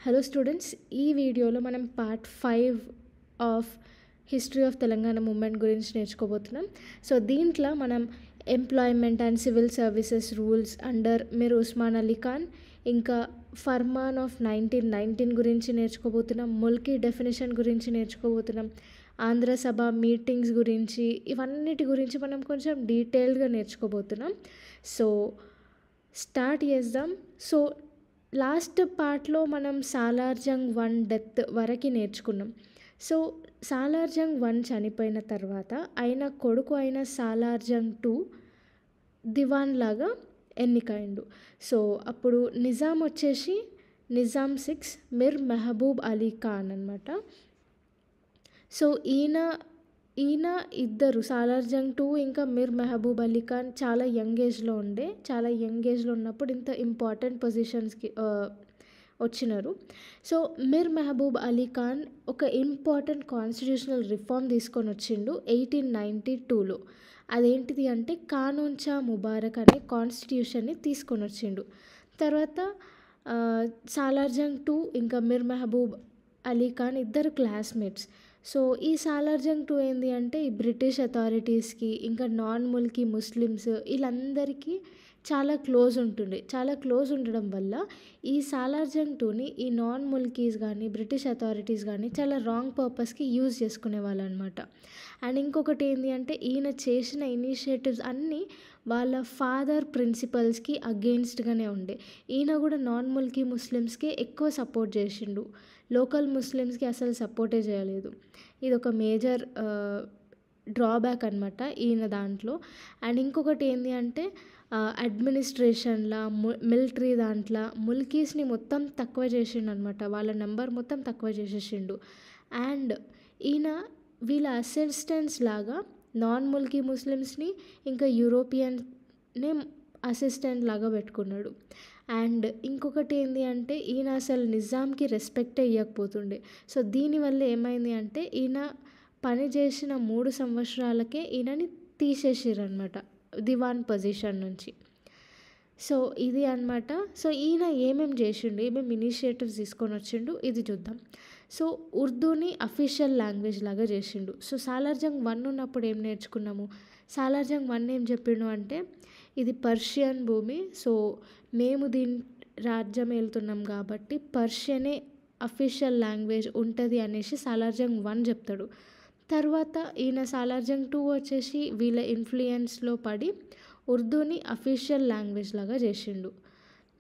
Hello students, ఈ వీడియోలో మనం part 5 of history of Telangana movement గురించి నేర్చుకోబోతున్నాం. సో దీంట్లో మనం employment and civil services rules under Mir Osman Ali Khan, ఇంకా ఫర్మాన్ ఆఫ్ 1919 గురించి నేర్చుకోబోతున్నాం. ముల్కీ డెఫినేషన్ గురించి నేర్చుకోబోతున్నాం. ఆంధ్ర సభ మీటింగ్స్ గురించి, ఇవన్నిటి గురించి మనం కొంచెం డీటెయిల్డ్గా నేర్చుకోబోతున్నాం. సో స్టార్ట్ చేద్దాం. సో లాస్ట్ పార్ట్లో మనం సాలార్జంగ్ 1 డెత్ వరకు నేర్చుకున్నాం. సో సాలార్జంగ్ 1 చనిపోయిన తర్వాత ఆయన కొడుకు అయిన సాలార్జంగ్ 2 దివాన్ లాగా ఎన్నికైండు. సో అప్పుడు నిజాం వచ్చేసి నిజాం 6 మిర్ మెహబూబ్ అలీ ఖాన్ అనమాట. సో ఈయన ఇద్దరు సాలార్జంగ్ 2 ఇంకా మిర్ మెహబూబ్ అలీ ఖాన్ చాలా యంగ్ ఏజ్లో ఉన్నప్పుడు ఇంత ఇంపార్టెంట్ పొజిషన్స్కి వచ్చినారు. సో మిర్ మెహబూబ్ అలీ ఖాన్ ఒక ఇంపార్టెంట్ కాన్స్టిట్యూషనల్ రిఫార్మ్ తీసుకొని వచ్చిండు 1892లో. అదేంటిది అంటే కానూన్ చా ముబారక్ అనే కాన్స్టిట్యూషన్ని తీసుకొని వచ్చిండు. తర్వాత సాలార్జంగ్ 2 ఇంకా మిర్ మెహబూబ్ అలీ ఖాన్ ఇద్దరు క్లాస్మేట్స్. సో ఈ సాలార్జంగ్ 2 ఏంది అంటే ఈ బ్రిటిష్ అథారిటీస్కి ఇంకా నాన్ ముల్కీ ముస్లిమ్స్ వీళ్ళందరికీ చాలా క్లోజ్ ఉండడం వల్ల ఈ సాలార్జంగ్ 2ని ఈ నాన్ ముల్కీస్ కానీ బ్రిటిష్ అథారిటీస్ కానీ చాలా రాంగ్ పర్పస్కి యూజ్ చేసుకునే వాళ్ళు అనమాట. అండ్ ఇంకొకటి ఏంటి అంటే ఈయన చేసిన ఇనిషియేటివ్స్ అన్నీ వాళ్ళ ఫాదర్ ప్రిన్సిపల్స్కి అగెయిన్స్ట్గానే ఉండే. ఈయన కూడా నాన్ ముల్కీ ముస్లిమ్స్కి ఎక్కువ సపోర్ట్ చేసిండు, లోకల్ ముస్లిమ్స్కి అసలు సపోర్టే చేయలేదు. ఇది ఒక మేజర్ డ్రాబ్యాక్ అనమాట ఈయన దాంట్లో. అండ్ ఇంకొకటి ఏంటి అంటే అడ్మినిస్ట్రేషన్లో మిలిటరీ దాంట్లో ముల్కీస్ని మొత్తం తక్కువ చేసిండు అనమాట, వాళ్ళ నెంబర్ మొత్తం తక్కువ చేసేసిండు. అండ్ ఈయన వీళ్ళ అసిస్టెంట్స్ లాగా నాన్ ముల్కీ ముస్లిమ్స్ని ఇంకా యూరోపియన్ని అసిస్టెంట్ లాగా పెట్టుకున్నాడు. అండ్ ఇంకొకటి ఏంటి అంటే ఈయన అసలు నిజాంకి రెస్పెక్టే ఇవ్వకపోతుండే. సో దీనివల్ల ఏమైంది అంటే ఈయన పని చేసిన 3 సంవత్సరాలకే ఈయనని తీసేసారు అనమాట దివాన్ పొజిషన్ నుంచి. సో ఇది అనమాట. సో ఈయన ఏమేమి చేసిండు, ఏమేమి ఇనిషియేటివ్స్ తీసుకొని వచ్చిండు ఇది చూద్దాం. సో ఉర్దూని అఫీషియల్ లాంగ్వేజ్ లాగా చేసిండు. సో సాలార్జంగ్ 1 ఉన్నప్పుడు ఏం నేర్చుకున్నాము, సాలార్జంగ్ 1 ఏం చెప్పిండు అంటే ఇది పర్షియన్ భూమి, సో మేము దీని రాజ్యం వెళ్తున్నాం కాబట్టి పర్షియనే అఫీషియల్ లాంగ్వేజ్ ఉంటుంది అనేసి సాలార్జంగ్ 1 చెప్తాడు. తర్వాత ఈయన సాలార్జంగ్ 2 వచ్చేసి వీళ్ళ ఇన్ఫ్లుయెన్స్లో పడి ఉర్దూని అఫీషియల్ లాంగ్వేజ్ లాగా చేసిండు.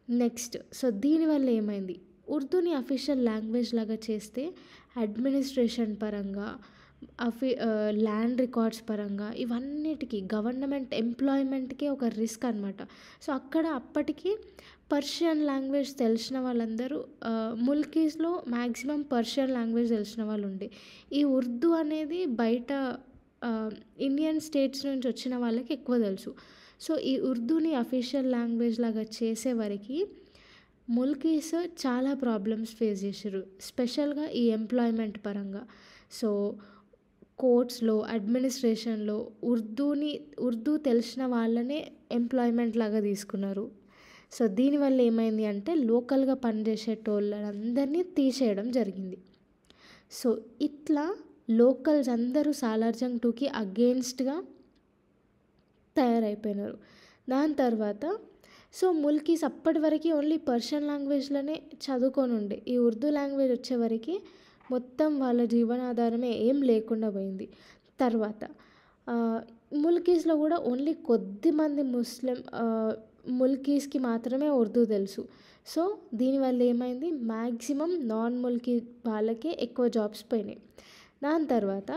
నెక్స్ట్ సో దీనివల్ల ఏమైంది, ఉర్దూని అఫీషియల్ లాంగ్వేజ్ లాగా చేస్తే అడ్మినిస్ట్రేషన్ పరంగా ల్యాండ్ రికార్డ్స్ పరంగా ఇవన్నిటికీ గవర్నమెంట్ ఎంప్లాయ్మెంట్కే ఒక రిస్క్ అనమాట. సో అప్పటికి పర్షియన్ లాంగ్వేజ్ తెలిసిన వాళ్ళందరూ ముల్కీస్లో మ్యాక్సిమం పర్షియన్ లాంగ్వేజ్ తెలిసిన వాళ్ళు ఉండే. ఈ ఉర్దూ అనేది బయట ఇండియన్ స్టేట్స్ నుంచి వచ్చిన వాళ్ళకి ఎక్కువ తెలుసు. సో ఈ ఉర్దూని అఫీషియల్ లాంగ్వేజ్ లాగా చేసే వరకు ముల్కీస్ చాలా ప్రాబ్లమ్స్ ఫేస్ చేసారు, స్పెషల్గా ఈ ఎంప్లాయ్మెంట్ పరంగా. సో కోర్ట్స్లో అడ్మినిస్ట్రేషన్లో ఉర్దూ తెలిసిన వాళ్ళనే ఎంప్లాయ్మెంట్ లాగా తీసుకున్నారు. సో దీనివల్ల ఏమైంది అంటే లోకల్గా పనిచేసేటోళ్ళందరినీ తీసేయడం జరిగింది. సో ఇట్లా లోకల్స్ అందరూ సాలార్జంగ్ 2కి అగెయిన్స్ట్గా తయారైపోయినారు. దాని తర్వాత సో ముల్కీస్ అప్పటి వరకు ఓన్లీ పర్షియన్ లాంగ్వేజ్లోనే చదువుకొని ఉండే. ఈ ఉర్దూ లాంగ్వేజ్ వచ్చేవరకు మొత్తం వాళ్ళ జీవనాధారమే ఏం లేకుండా పోయింది. తర్వాత ముల్కీస్లో కూడా ఓన్లీ కొద్దిమంది ముల్కీస్కి మాత్రమే ఉర్దూ తెలుసు. సో దీనివల్ల ఏమైంది, మ్యాక్సిమం నాన్ ముల్కీ వాళ్ళకే ఎక్కువ జాబ్స్ పోయినాయి. దాని తర్వాత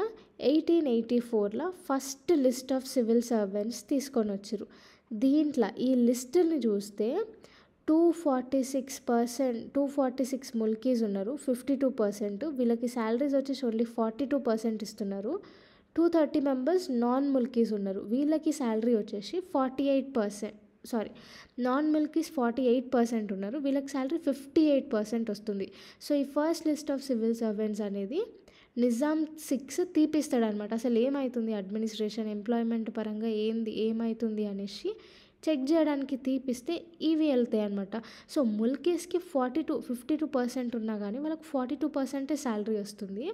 1884లో first list of civil servants తీసుకొని వచ్చారు. దీంట్లో ఈ లిస్టుని చూస్తే 246 ముల్కీస్ ఉన్నారు, 52%. వీళ్ళకి శాలరీస్ వచ్చేసి ఓన్లీ 42% ఇస్తున్నారు. 230 మెంబర్స్ నాన్ ముల్కీస్ ఉన్నారు, వీళ్ళకి శాలరీ వచ్చేసి 48%. నాన్ ముల్కీస్ 48% ఉన్నారు, వీళ్ళకి శాలరీ 58% వస్తుంది. సో ఈ first list of civil servants అనేది నిజాం 6 తీపిస్తాడు అనమాట. అసలు ఏమవుతుంది అడ్మినిస్ట్రేషన్ ఎంప్లాయ్మెంట్ పరంగా ఏమవుతుంది అనేసి చెక్ చేయడానికి తీపిస్తే ఇవి వెళ్తాయి అనమాట. సో ముల్కీస్కి 52 ఉన్నా కానీ వాళ్ళకి 42% శాలరీ వస్తుంది.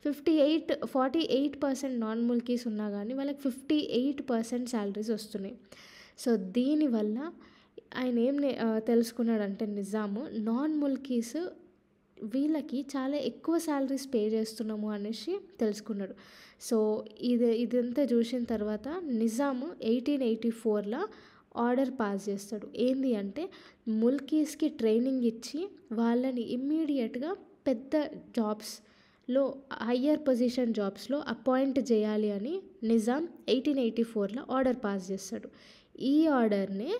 48% నాన్ ముల్కీస్ ఉన్నా కానీ వాళ్ళకి 58% శాలరీస్ వస్తున్నాయి. సో దీనివల్ల ఆయన తెలుసుకున్నాడంటే నిజాము, నాన్ ముల్కీస్ వీళ్ళకి చాలా ఎక్కువ శాలరీస్ పే చేస్తున్నాము అనేసి తెలుసుకున్నాడు. సో ఇదంతా చూసిన తర్వాత నిజాము 1884లో ఆర్డర్ పాస్ చేస్తాడు. ఏంది అంటే ముల్కీస్కి ట్రైనింగ్ ఇచ్చి వాళ్ళని ఇమ్మీడియట్గా పెద్ద జాబ్స్లో, హయ్యర్ పొజిషన్ జాబ్స్లో అపాయింట్ చేయాలి అని నిజాం 1884లో ఆర్డర్ పాస్ చేస్తాడు. ఈ ఆర్డర్నే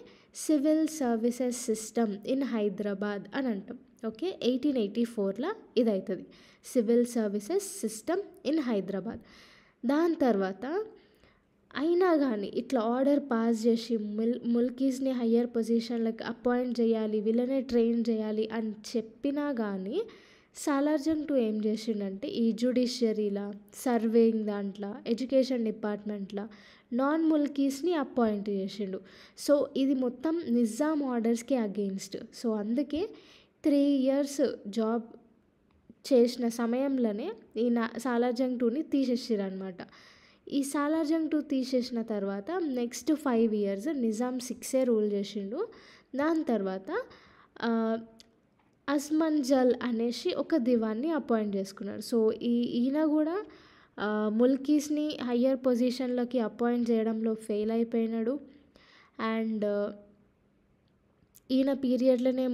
civil services system in Hyderabad అని అంటాం. ఓకే, 1884లో ఇది అవుతుంది, civil services system in Hyderabad. దాని తర్వాత అయినా కానీ ఇట్లా ఆర్డర్ పాస్ చేసి ముల్కీస్ని హయ్యర్ పొజిషన్లకు అపాయింట్ చేయాలి, వీళ్ళనే ట్రైన్ చేయాలి అని చెప్పినా కానీ సాలార్జంగ్ ఏం చేసిండంటే ఈ జ్యుడిషియరీలా, సర్వేయింగ్ దాంట్లో, ఎడ్యుకేషన్ డిపార్ట్మెంట్లో నాన్ ముల్కీస్ని అపాయింట్ చేసిండు. సో ఇది మొత్తం నిజాం ఆర్డర్స్కి అగెయిన్స్ట్. సో అందుకే 3 years జాబ్ చేసిన సమయంలోనే ఈ సాలార్జంగ్ తీసేసారు అనమాట. ఈ సాలార్జంగ్ తీసేసిన తర్వాత నెక్స్ట్ 5 years నిజాం 6 రూల్ చేసిండు. దాని తర్వాత అస్మంజల్ అనేసి ఒక దివాన్ని అపాయింట్ చేసుకున్నాడు. సో ఈయన కూడా ముల్కీస్ని హయ్యర్ పొజిషన్లోకి అపాయింట్ చేయడంలో ఫెయిల్ అయిపోయినాడు. అండ్ ఈయన పీరియడ్లోనే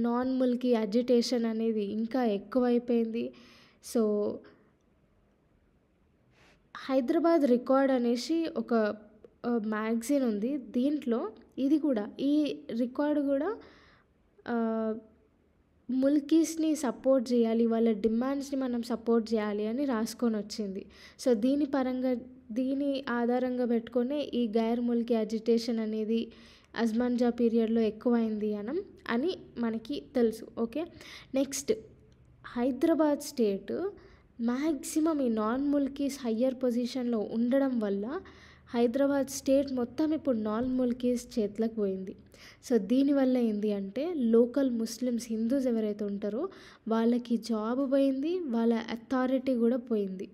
నాన్ ముల్కీ అజిటేషన్ అనేది ఇంకా ఎక్కువైపోయింది. సో హైదరాబాద్ రికార్డ్ అనేసి ఒక మ్యాగజైన్ ఉంది. దీంట్లో ఇది కూడా, ఈ రికార్డు కూడా ముల్కీస్ని సపోర్ట్ చేయాలి, వాళ్ళ డిమాండ్స్ని మనం సపోర్ట్ చేయాలి అని రాసుకొని వచ్చింది. సో దీని ఆధారంగా పెట్టుకొని ఈ గైర్ ముల్కీ అజిటేషన్ అనేది అజ్మంజా పీరియడ్లో ఎక్కువైంది అని మనకి తెలుసు. Okay, next Hyderabad state maximum ఈ నాన్ ముల్కీస్ హయ్యర్ పొజిషన్లో ఉండడం వల్ల హైదరాబాద్ స్టేట్ మొత్తం ఇప్పుడు నాన్ ముల్కీస్ చేతులకు పోయింది. సో దీనివల్ల ఏంటి అంటే లోకల్ ముస్లిమ్స్, హిందూస్ ఎవరైతే ఉంటారో వాళ్ళకి జాబ్ పోయింది, వాళ్ళ అథారిటీ కూడా పోయింది.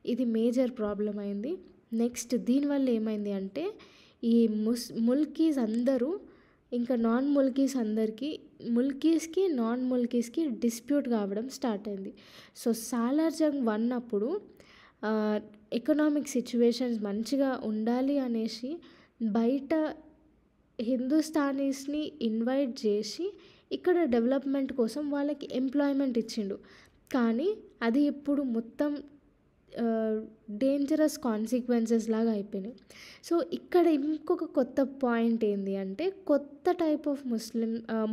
ఇది మేజర్ ప్రాబ్లం అయింది. నెక్స్ట్ దీనివల్ల ఏమైంది అంటే ఈ ముల్కీస్ అందరూ ఇంకా నాన్ ముల్కీస్ అందరికీ, ముల్కీస్కి నాన్ ముల్కీస్కి డిస్ప్యూట్ కావడం స్టార్ట్ అయింది. సో సాలార్జంగ్ అప్పుడు ఎకనామిక్ సిచ్యువేషన్స్ మంచిగా ఉండాలి అనేసి బయట హిందుస్థానీస్ని ఇన్వైట్ చేసి ఇక్కడ డెవలప్మెంట్ కోసం వాళ్ళకి ఎంప్లాయ్మెంట్ ఇచ్చిండు. కానీ అది ఇప్పుడు మొత్తం డేంజరస్ కాన్సిక్వెన్సెస్ లాగా అయిపోయినాయి. సో ఇక్కడ ఇంకొక కొత్త పాయింట్ ఏంటి అంటే కొత్త టైప్ ఆఫ్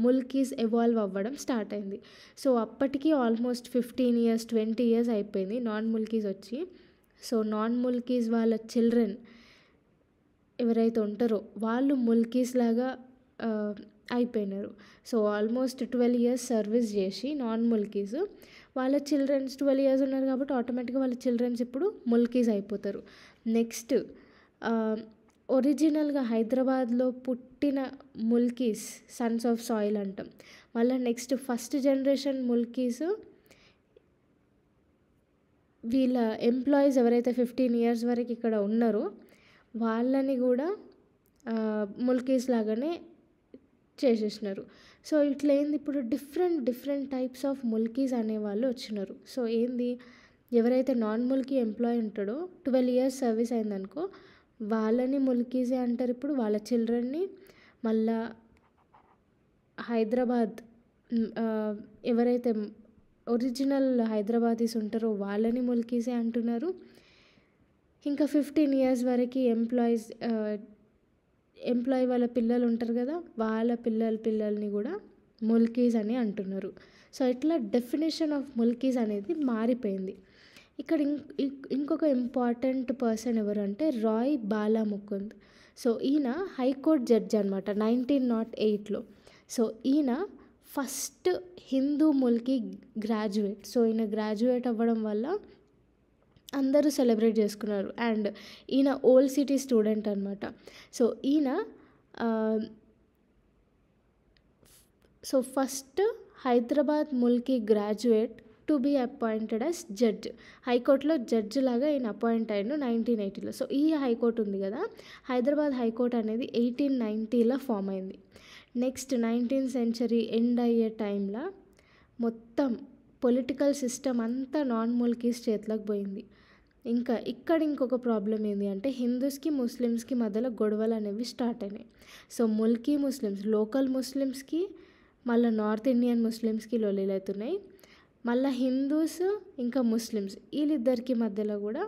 ముల్కీస్ ఎవాల్వ్ అవ్వడం స్టార్ట్ అయింది. సో అప్పటికి ఆల్మోస్ట్ 15 years 20 years అయిపోయింది నాన్ ముల్కీస్ వచ్చి. సో నాన్ ముల్కీస్ వాళ్ళ చిల్డ్రన్ ఎవరైతే ఉంటారో వాళ్ళు ముల్కీస్ లాగా అయిపోయినారు. సో ఆల్మోస్ట్ 12 years సర్వీస్ చేసి నాన్ ముల్కీస్ వాళ్ళ చిల్డ్రన్స్ 12 years ఉన్నారు కాబట్టి ఆటోమేటిక్గా వాళ్ళ చిల్డ్రన్స్ ఇప్పుడు ముల్కీస్ అయిపోతారు. నెక్స్ట్ ఒరిజినల్గా హైదరాబాద్లో పుట్టిన ముల్కీస్ సన్స్ ఆఫ్ సాయిల్ అంటాం. మళ్ళీ నెక్స్ట్ ఫస్ట్ జనరేషన్ ముల్కీస్ వీళ్ళ ఎంప్లాయీస్ ఎవరైతే 15 years వరకు ఇక్కడ ఉన్నారో వాళ్ళని కూడా ముల్కీస్ లాగానే చేసేసినారు. సో ఇట్లా ఏంది ఇప్పుడు డిఫరెంట్ టైప్స్ ఆఫ్ ముల్కీస్ అనేవాళ్ళు వచ్చినారు. సో ఏంది, ఎవరైతే నాన్ ముల్కీ ఎంప్లాయీ ఉంటాడో 12 years సర్వీస్ అయిందనుకో వాళ్ళని ముల్కీసే అంటారు. ఇప్పుడు వాళ్ళ చిల్డ్రన్ని మళ్ళా హైదరాబాద్ ఎవరైతే ఒరిజినల్ హైదరాబాదీస్ ఉంటారో వాళ్ళని ముల్కీసే అంటున్నారు. ఇంకా 15 years వరకు ఎంప్లాయీ వాళ్ళ పిల్లలు ఉంటారు కదా, వాళ్ళ పిల్లల్ని కూడా ముల్కీస్ అని అంటున్నారు. సో ఇట్లా డెఫినేషన్ ఆఫ్ ముల్కీస్ అనేది మారిపోయింది. ఇక్కడ ఇంకొక ఇంపార్టెంట్ పర్సన్ ఎవరు అంటే రాయ్ బాలా ముకుంద్. సో ఈయన హైకోర్టు జడ్జి అనమాట 1908లో. సో ఈయన first Hindu Mulki graduate. So ఈయన గ్రాడ్యుయేట్ అవ్వడం వల్ల అందరూ సెలబ్రేట్ చేసుకున్నారు. అండ్ ఈయన ఓల్డ్ సిటీ స్టూడెంట్ అనమాట. సో ఈయన so first Hyderabad Mulki graduate to be appointed as judge. హైకోర్టులో జడ్జ్ లాగా ఈయన అపాయింట్ అయ్యాడు 1980లో. సో ఈ హైకోర్టు ఉంది కదా, హైదరాబాద్ హైకోర్టు అనేది 1890లో ఫామ్ అయింది. నెక్స్ట్ 19th సెంచరీ ఎండ్ అయ్యే టైంలో మొత్తం పొలిటికల్ సిస్టమ్ అంతా నాన్ ముల్కీస్ చేతిలోకి పోయింది. ఇంకా ఇక్కడ ఇంకొక ప్రాబ్లం ఏంటి అంటే హిందూస్కి ముస్లిమ్స్కి మధ్యలో గొడవలు అనేవి స్టార్ట్ అయినాయి. సో ముల్కీ ముస్లిమ్స్, లోకల్ ముస్లిమ్స్కి, మళ్ళీ నార్త్ ఇండియన్ ముస్లిమ్స్కి లొల్లీలు అవుతున్నాయి. మళ్ళీ హిందూస్ ఇంకా ముస్లిమ్స్ వీళ్ళిద్దరికి మధ్యలో కూడా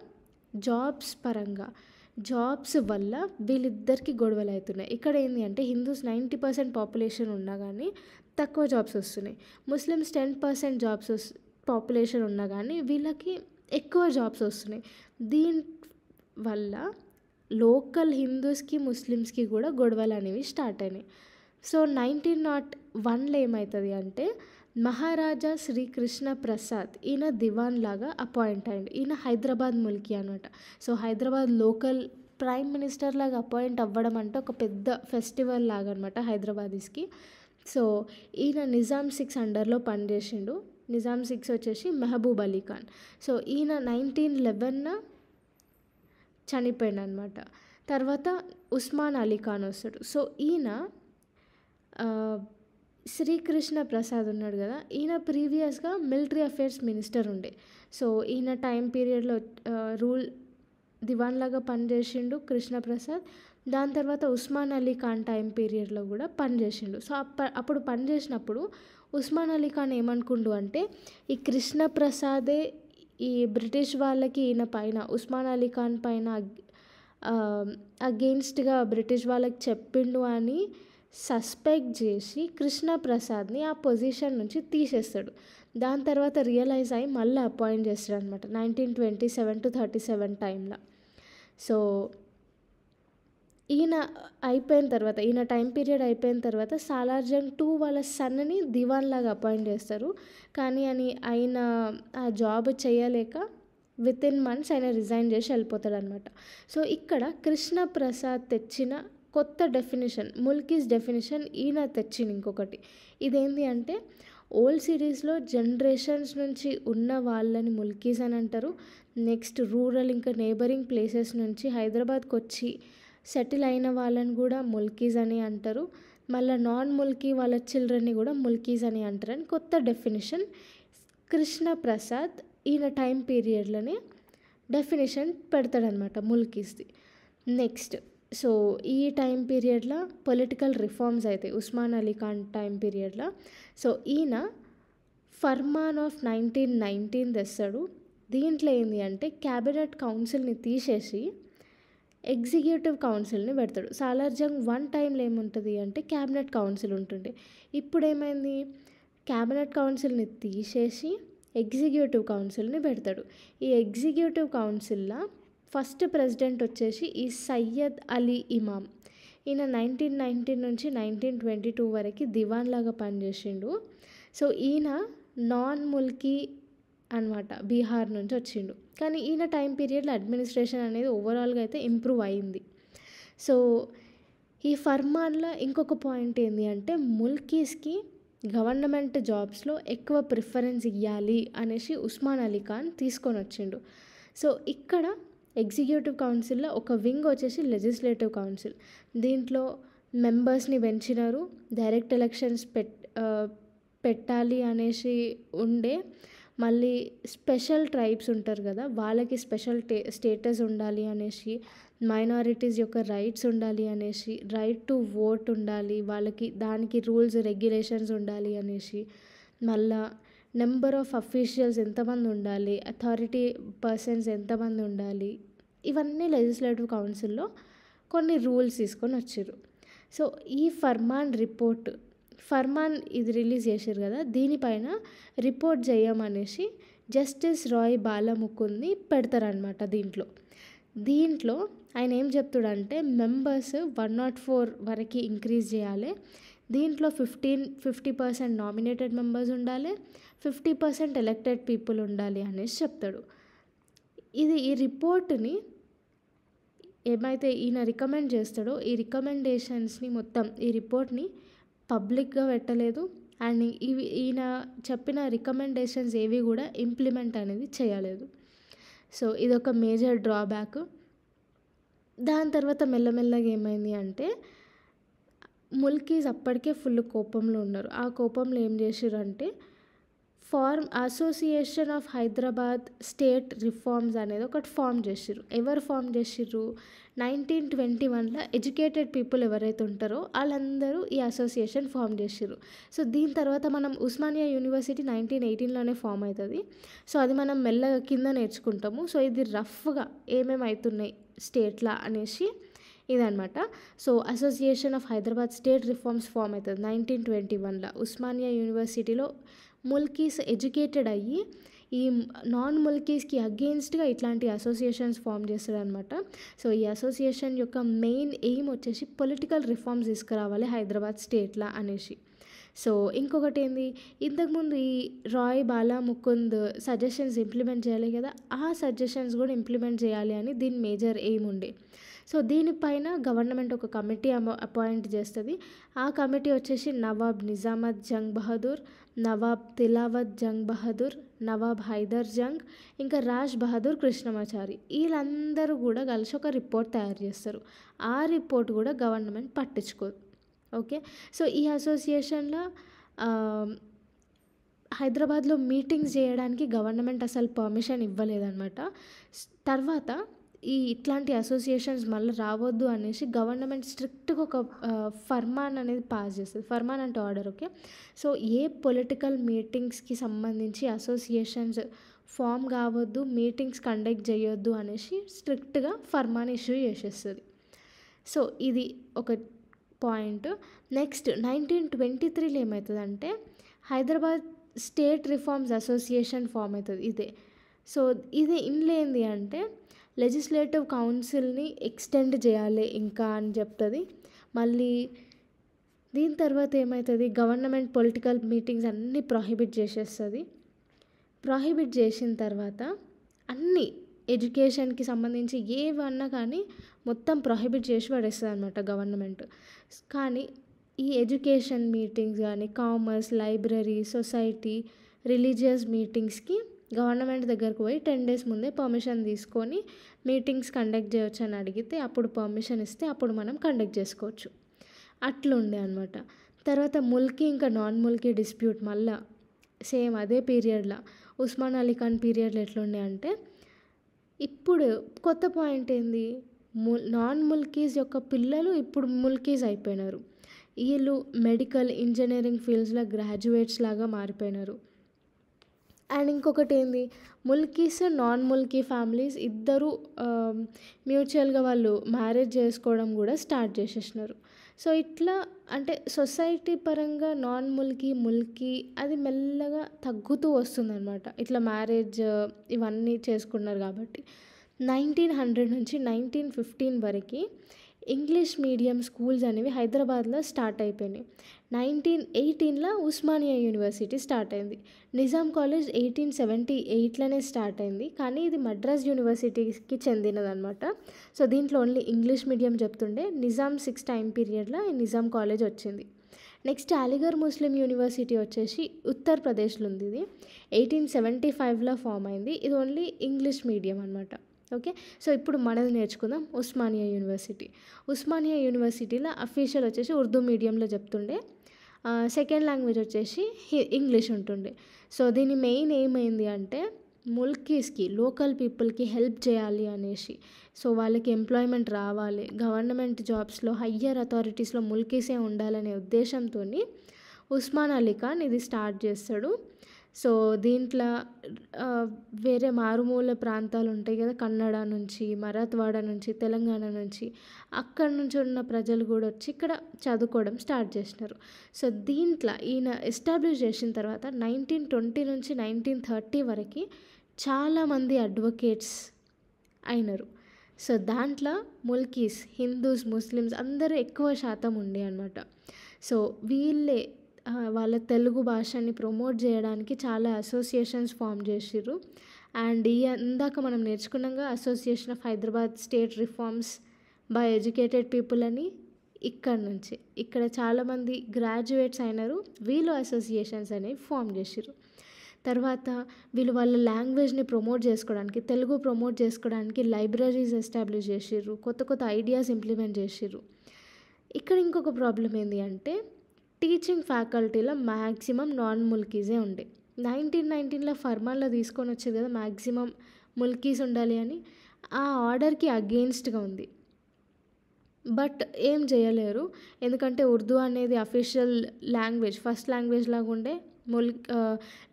జాబ్స్ వల్ల వీళ్ళిద్దరికి గొడవలు అవుతున్నాయి. ఇక్కడ ఏంటి అంటే హిందూస్ 90% పాపులేషన్ ఉన్నా కానీ తక్కువ జాబ్స్ వస్తున్నాయి. ముస్లిమ్స్ 10% జాబ్స్ పాపులేషన్ ఉన్నా కానీ వీళ్ళకి ఎక్కువ జాబ్స్ వస్తున్నాయి. దీని వల్ల లోకల్ హిందూస్కి ముస్లిమ్స్కి కూడా గొడవలు అనేవి స్టార్ట్ అయినాయి. సో 1901లో ఏమవుతుంది అంటే మహారాజా శ్రీకృష్ణ ప్రసాద్ ఈయన దివాన్ లాగా అపాయింట్ అయ్యిండు. ఈయన హైదరాబాద్ ముల్కీ అనమాట. So Hyderabad local prime minister లాగా అపాయింట్ అవ్వడం అంటే ఒక పెద్ద ఫెస్టివల్ లాగా అనమాట హైదరాబాదీస్కి. సో ఈయన నిజాం 6 అండర్లో పనిచేసిండు. నిజాం 6 వచ్చేసి మెహబూబ్ అలీ ఖాన్. సో ఈయన 1911 చనిపోయాడు అనమాట. తర్వాత ఉస్మాన్ అలీ ఖాన్ వస్తాడు. సో ఈయన శ్రీకృష్ణ ప్రసాద్ ఉన్నాడు కదా, ఈయన ప్రీవియస్గా మిలిటరీ అఫేర్స్ మినిస్టర్ ఉండే. సో ఈయన టైం పీరియడ్లో దివాన్ లాగా పనిచేసిండు కృష్ణప్రసాద్. దాని తర్వాత ఉస్మాన్ అలీ ఖాన్ టైం పీరియడ్లో కూడా పనిచేసిండు. సో అప్పుడు పనిచేసినప్పుడు ఉస్మాన్ అలీ ఖాన్ ఏమనుకుండు అంటే ఈ కృష్ణప్రసాదే ఈ బ్రిటిష్ వాళ్ళకి ఈయన పైన ఉస్మాన్ అలీ ఖాన్ పైన అగెయిన్స్ట్గా బ్రిటిష్ వాళ్ళకి చెప్పిండు అని సస్పెక్ట్ చేసి కృష్ణప్రసాద్ని ఆ పొజిషన్ నుంచి తీసేస్తాడు. దాని తర్వాత రియలైజ్ అయ్యి మళ్ళీ అపాయింట్ చేస్తాడు అనమాట 1927 to 37 టైంలో. సో ఈయన టైం పీరియడ్ అయిపోయిన తర్వాత సాలార్జంగ్ II వాళ్ళ సన్ని దివాన్ లాగా అపాయింట్ చేస్తారు. కానీ ఆయన ఆ జాబ్ చేయలేక వితిన్ మంత్స్ ఆయన రిజైన్ చేసి వెళ్ళిపోతాడు అనమాట. సో ఇక్కడ కృష్ణప్రసాద్ తెచ్చిన కొత్త డెఫినేషన్, ముల్కీస్ డెఫినేషన్ ఈయన తెచ్చింది ఇంకొకటి. ఇదేంటి అంటే ఓల్డ్ సిటీస్లో జనరేషన్స్ నుంచి ఉన్న వాళ్ళని ముల్కీస్ అని అంటారు. నెక్స్ట్ రూరల్ ఇంకా నేబరింగ్ ప్లేసెస్ నుంచి హైదరాబాద్కి వచ్చి సెటిల్ అయిన వాళ్ళని కూడా ముల్కీస్ అని అంటారు. మళ్ళీ నాన్ ముల్కీ వాళ్ళ చిల్డ్రన్ని కూడా ముల్కీస్ అని అంటారని కొత్త డెఫినేషన్ కృష్ణప్రసాద్ ఈయన టైం పీరియడ్లోనే డెఫినేషన్ పెడతాడనమాట ముల్కీస్ది. నెక్స్ట్ సో ఈ టైం పీరియడ్లో పొలిటికల్ రిఫార్మ్స్ అవుతాయి ఉస్మాన్ అలీ ఖాన్ టైం పీరియడ్లో. సో ఈయన ఫర్మాన్ ఆఫ్ 1919 తెస్తాడు. దీంట్లో ఏంటి అంటే క్యాబినెట్ కౌన్సిల్ని తీసేసి ఎగ్జిక్యూటివ్ కౌన్సిల్ని పెడతాడు. సాలార్జంగ్ I టైంలో ఏముంటుంది అంటే క్యాబినెట్ కౌన్సిల్ ఉంటుండే. ఇప్పుడు ఏమైంది, క్యాబినెట్ కౌన్సిల్ని తీసేసి ఎగ్జిక్యూటివ్ కౌన్సిల్ని పెడతాడు. ఈ ఎగ్జిక్యూటివ్ కౌన్సిల్లో ఫస్ట్ ప్రెసిడెంట్ వచ్చేసి ఈ సయ్యద్ అలీ ఇమామ్. ఈయన 1919 నుంచి 1922 వరకు దివాన్ లాగా పనిచేసిండు. సో ఈయన నాన్ ముల్కీ అనమాట, బీహార్ నుంచి వచ్చిండు. కానీ ఈయన టైం పీరియడ్లో అడ్మినిస్ట్రేషన్ అనేది ఓవరాల్గా అయితే ఇంప్రూవ్ అయింది. సో ఈ ఫర్మాన్లో ఇంకొక పాయింట్ ఏంటి అంటే ముల్కీస్కి గవర్నమెంట్ జాబ్స్లో ఎక్కువ ప్రిఫరెన్స్ ఇవ్వాలి అనేసి ఉస్మాన్ అలీ ఖాన్ తీసుకొని వచ్చిండు. సో ఇక్కడ ఎగ్జిక్యూటివ్ కౌన్సిల్లో ఒక వింగ్ వచ్చేసి లెజిస్లేటివ్ కౌన్సిల్. దీంట్లో మెంబర్స్ని పెంచినారు. డైరెక్ట్ ఎలక్షన్స్ పెట్టాలి అనేసి ఉండే. మళ్ళీ స్పెషల్ ట్రైబ్స్ ఉంటారు కదా, వాళ్ళకి స్పెషల్ స్టేటస్ ఉండాలి అనేసి, మైనారిటీస్ యొక్క రైట్స్ ఉండాలి అనేసి, రైట్ టు ఓట్ ఉండాలి వాళ్ళకి, దానికి రూల్స్ రెగ్యులేషన్స్ ఉండాలి అనేసి, మళ్ళా నెంబర్ ఆఫ్ అఫీషియల్స్ ఎంతమంది ఉండాలి, అథారిటీ పర్సన్స్ ఎంతమంది ఉండాలి, ఇవన్నీ లెజిస్లేటివ్ కౌన్సిల్లో కొన్ని రూల్స్ తీసుకొని వచ్చారు. సో ఈ ఫర్మాన్ ఇది రిలీజ్ చేశారు కదా, దీనిపైన రిపోర్ట్ చేయమనేసి జస్టిస్ రాయ్ బాలముకుంద్ని పెడతారనమాట. దీంట్లో ఆయన ఏం చెప్తాడంటే మెంబర్స్ 104 వరకు ఇంక్రీజ్ చేయాలి. దీంట్లో 50% నామినేటెడ్ మెంబర్స్ ఉండాలి, 50% ఎలక్టెడ్ పీపుల్ ఉండాలి అనేసి చెప్తాడు. ఈ రిపోర్ట్ని ఏమైతే ఈయన రికమెండ్ చేస్తాడో ఈ రికమెండేషన్స్ని మొత్తం ఈ రిపోర్ట్ని పబ్లిక్గా పెట్టలేదు. అండ్ ఈయన చెప్పిన రికమెండేషన్స్ ఏవి కూడా ఇంప్లిమెంట్ అనేది చేయలేదు. సో ఇదొక మేజర్ డ్రాబ్యాక్. దాని తర్వాత మెల్లమెల్లగా ఏమైంది అంటే ముల్కీస్ అప్పటికే ఫుల్ కోపంలో ఉన్నారు. ఆ కోపంలో ఏం చేసిర్రు అంటే association of Hyderabad state reforms అనేది ఒకటి ఫామ్ చేసిర్రు. ఎవరు ఫామ్ చేసిర్రు? 1921లో ఎడ్యుకేటెడ్ పీపుల్ ఎవరైతే ఉంటారో వాళ్ళందరూ ఈ అసోసియేషన్ ఫామ్ చేసిర్రు. సో దీని తర్వాత మనం ఉస్మానియా యూనివర్సిటీ 1918లోనే ఫామ్ అవుతుంది. సో అది మనం మెల్లగా కింద నేర్చుకుంటాము. సో ఇది రఫ్గా ఏమేమి అవుతున్నాయి స్టేట్లా అనేసి ఇదనమాట. So association of Hyderabad state reforms form అవుతుంది 1921లో. ఉస్మానియా యూనివర్సిటీలో ముల్కీస్ ఎడ్యుకేటెడ్ అయ్యి ఈ నాన్ ముల్కీస్కి అగెయిన్స్ట్గా ఇట్లాంటి అసోసియేషన్స్ ఫామ్ చేస్తారనమాట. సో ఈ అసోసియేషన్ యొక్క మెయిన్ ఎయిమ్ వచ్చేసి పొలిటికల్ రిఫార్మ్స్ తీసుకురావాలి హైదరాబాద్ స్టేట్లా అనేసి. సో ఇంకొకటి ఏంది, ఇంతకుముందు ఈ రాయ్ బాలా ముకుంద్ సజెషన్స్ ఇంప్లిమెంట్ చేయాలి కదా, ఆ సజెషన్స్ కూడా ఇంప్లిమెంట్ చేయాలి అని దీని మేజర్ ఎయిమ్ ఉండే. సో దీనిపైన గవర్నమెంట్ ఒక కమిటీ అపాయింట్ చేస్తుంది. ఆ కమిటీ వచ్చేసి నవాబ్ నిజామత్ జంగ్ బహదూర్, నవాబ్ తిలావత్ జంగ్ బహదూర్, నవాబ్ హైదర్ జంగ్, ఇంకా రాజ్ బహదూర్ కృష్ణమాచారి, వీళ్ళందరూ కూడా కలిసి ఒక రిపోర్ట్ తయారు చేస్తారు. ఆ రిపోర్ట్ కూడా గవర్నమెంట్ పట్టించుకోదు. ఓకే, సో ఈ అసోసియేషన్లో హైదరాబాద్లో మీటింగ్స్ చేయడానికి గవర్నమెంట్ అసలు పర్మిషన్ ఇవ్వలేదన్నమాట. తర్వాత ఇట్లాంటి అసోసియేషన్స్ మళ్ళీ రావద్దు అనేసి గవర్నమెంట్ స్ట్రిక్ట్గా ఒక ఫర్మాన్ అనేది పాస్ చేస్తుంది. ఫర్మాన్ అంటే ఆర్డర్. ఓకే, సో ఏ పొలిటికల్ మీటింగ్స్కి సంబంధించి అసోసియేషన్స్ ఫామ్ కావద్దు, మీటింగ్స్ కండక్ట్ చేయొద్దు అనేసి స్ట్రిక్ట్గా ఫర్మాన్ ఇష్యూ చేసేస్తుంది. సో ఇది ఒక పాయింట్. నెక్స్ట్ 1923లో ఏమవుతుందంటే Hyderabad state reforms association form అవుతుంది. ఇదే. సో ఇది ఇందులో ఏంది అంటే లెజిస్లేటివ్ కౌన్సిల్ని ఎక్స్టెండ్ చేయాలి ఇంకా అని చెప్తుంది. మళ్ళీ దీని తర్వాత ఏమవుతుంది, గవర్నమెంట్ పొలిటికల్ మీటింగ్స్ అన్నీ ప్రొహిబిట్ చేసేస్తుంది. ప్రొహిబిట్ చేసిన తర్వాత అన్నీ ఎడ్యుకేషన్కి సంబంధించి ఏవన్నా కానీ మొత్తం ప్రొహిబిట్ చేసి పడేస్తుంది అనమాట గవర్నమెంట్. కానీ ఈ ఎడ్యుకేషన్ మీటింగ్స్ కానీ కామర్స్, లైబ్రరీ, సొసైటీ, రిలీజియస్ మీటింగ్స్కి గవర్నమెంట్ దగ్గరకు పోయి 10 days ముందే పర్మిషన్ తీసుకొని మీటింగ్స్ కండక్ట్ చేయొచ్చు అని అడిగితే అప్పుడు పర్మిషన్ ఇస్తే అప్పుడు మనం కండక్ట్ చేసుకోవచ్చు. అట్లుండే అనమాట. తర్వాత ముల్కీ ఇంకా నాన్ ముల్కీ డిస్ప్యూట్ మళ్ళా సేమ్ అదే పీరియడ్లో ఉస్మాన్ అలీ ఖాన్ పీరియడ్లో ఎట్లుండే అంటే ఇప్పుడు కొత్త పాయింట్ ఏంది, నాన్ ముల్కీస్ యొక్క పిల్లలు ఇప్పుడు ముల్కీస్ అయిపోయినారు. వీళ్ళు మెడికల్, ఇంజనీరింగ్ ఫీల్డ్స్లో గ్రాడ్యుయేట్స్ లాగా మారిపోయినారు. అండ్ ఇంకొకటి ఏంది, ముల్కీస్ నాన్ ముల్కీ ఫ్యామిలీస్ ఇద్దరు మ్యూచువల్గా వాళ్ళు మ్యారేజ్ చేసుకోవడం కూడా స్టార్ట్ చేసేసినారు. సో ఇట్లా అంటే సొసైటీ పరంగా నాన్ ముల్కీ, ముల్కీ అది మెల్లగా తగ్గుతూ వస్తుందన్నమాట. ఇట్లా మ్యారేజ్ ఇవన్నీ చేసుకున్నారు కాబట్టి 1900 నుంచి 1915 వరకు ఇంగ్లీష్ మీడియం స్కూల్స్ అనేవి హైదరాబాద్లో స్టార్ట్ అయిపోయినాయి. 1918లో ఉస్మానియా యూనివర్సిటీ స్టార్ట్ అయింది. నిజాం కాలేజ్ 1878లోనే స్టార్ట్ అయింది, కానీ ఇది మద్రాస్ యూనివర్సిటీకి చెందినదనమాట. సో దీంట్లో ఓన్లీ ఇంగ్లీష్ మీడియం చెప్తుండే. నిజాం 6 టైం పీరియడ్లో ఈ నిజాం కాలేజ్ వచ్చింది. నెక్స్ట్ అలీగర్ ముస్లిం యూనివర్సిటీ వచ్చేసి ఉత్తరప్రదేశ్లో ఉంది. ఇది 1875లో ఫామ్ అయింది. ఇది ఓన్లీ ఇంగ్లీష్ మీడియం అనమాట. ఓకే, సో ఇప్పుడు మనది నేర్చుకుందాం ఉస్మానియా యూనివర్సిటీ. ఉస్మానియా యూనివర్సిటీలో అఫీషియల్ వచ్చేసి ఉర్దూ మీడియంలో చెప్తుండే, సెకండ్ లాంగ్వేజ్ వచ్చేసి ఇంగ్లీష్ ఉంటుండే. సో దీని మెయిన్ ఏమైంది అంటే ముల్కీస్కి, లోకల్ పీపుల్కి హెల్ప్ చేయాలి అనేసి. సో వాళ్ళకి ఎంప్లాయ్మెంట్ రావాలి, గవర్నమెంట్ జాబ్స్లో హయ్యర్ అథారిటీస్లో ముల్కీసే ఉండాలనే ఉద్దేశంతో ఉస్మాన్ అలీ ఖాన్ ఇది స్టార్ట్ చేస్తాడు. సో దీంట్లో వేరే మారుమూల ప్రాంతాలు ఉంటాయి కదా, కన్నడ నుంచి, మరాఠ్వాడ నుంచి, తెలంగాణ నుంచి, అక్కడ నుంచి ఉన్న ప్రజలు కూడా వచ్చి ఇక్కడ చదువుకోవడం స్టార్ట్ చేసినారు. సో దీంట్లో ఈయన ఎస్టాబ్లిష్ చేసిన తర్వాత 1920 నుంచి 1930 వరకు చాలామంది అడ్వకేట్స్ అయినారు. సో దాంట్లో ముల్కీస్, హిందూస్, ముస్లిమ్స్ అందరూ ఎక్కువ శాతం ఉండే అనమాట. సో వీళ్ళే వాళ్ళ తెలుగు భాషని ప్రమోట్ చేయడానికి చాలా అసోసియేషన్స్ ఫామ్ చేసిర్రు. అండ్ ఇందాక మనం నేర్చుకున్నాక association of Hyderabad state reforms by educated people అని ఇక్కడ చాలామంది గ్రాడ్యుయేట్స్ అయినారు, వీళ్ళు అసోసియేషన్స్ అనేవి ఫామ్ చేసిర్రు. తర్వాత వీళ్ళు వాళ్ళ లాంగ్వేజ్ని ప్రమోట్ చేసుకోవడానికి, తెలుగు ప్రమోట్ చేసుకోవడానికి లైబ్రరీస్ ఎస్టాబ్లిష్ చేసిర్రు, కొత్త కొత్త ఐడియాస్ ఇంప్లిమెంట్ చేసిర్రు. ఇక్కడ ఇంకొక ప్రాబ్లం ఏంటి అంటే టీచింగ్ ఫ్యాకల్టీలో మ్యాక్సిమం నాన్ ముల్కీసే ఉండే. 1919లో ఫర్మాన్లో తీసుకొని వచ్చారు కదా మ్యాక్సిమం ముల్కీస్ ఉండాలి అని, ఆ ఆర్డర్కి అగెయిన్స్ట్గా ఉంది. బట్ ఏం చేయలేరు, ఎందుకంటే ఉర్దూ అనేది అఫీషియల్ లాంగ్వేజ్, ఫస్ట్ లాంగ్వేజ్ లాగా ఉండే.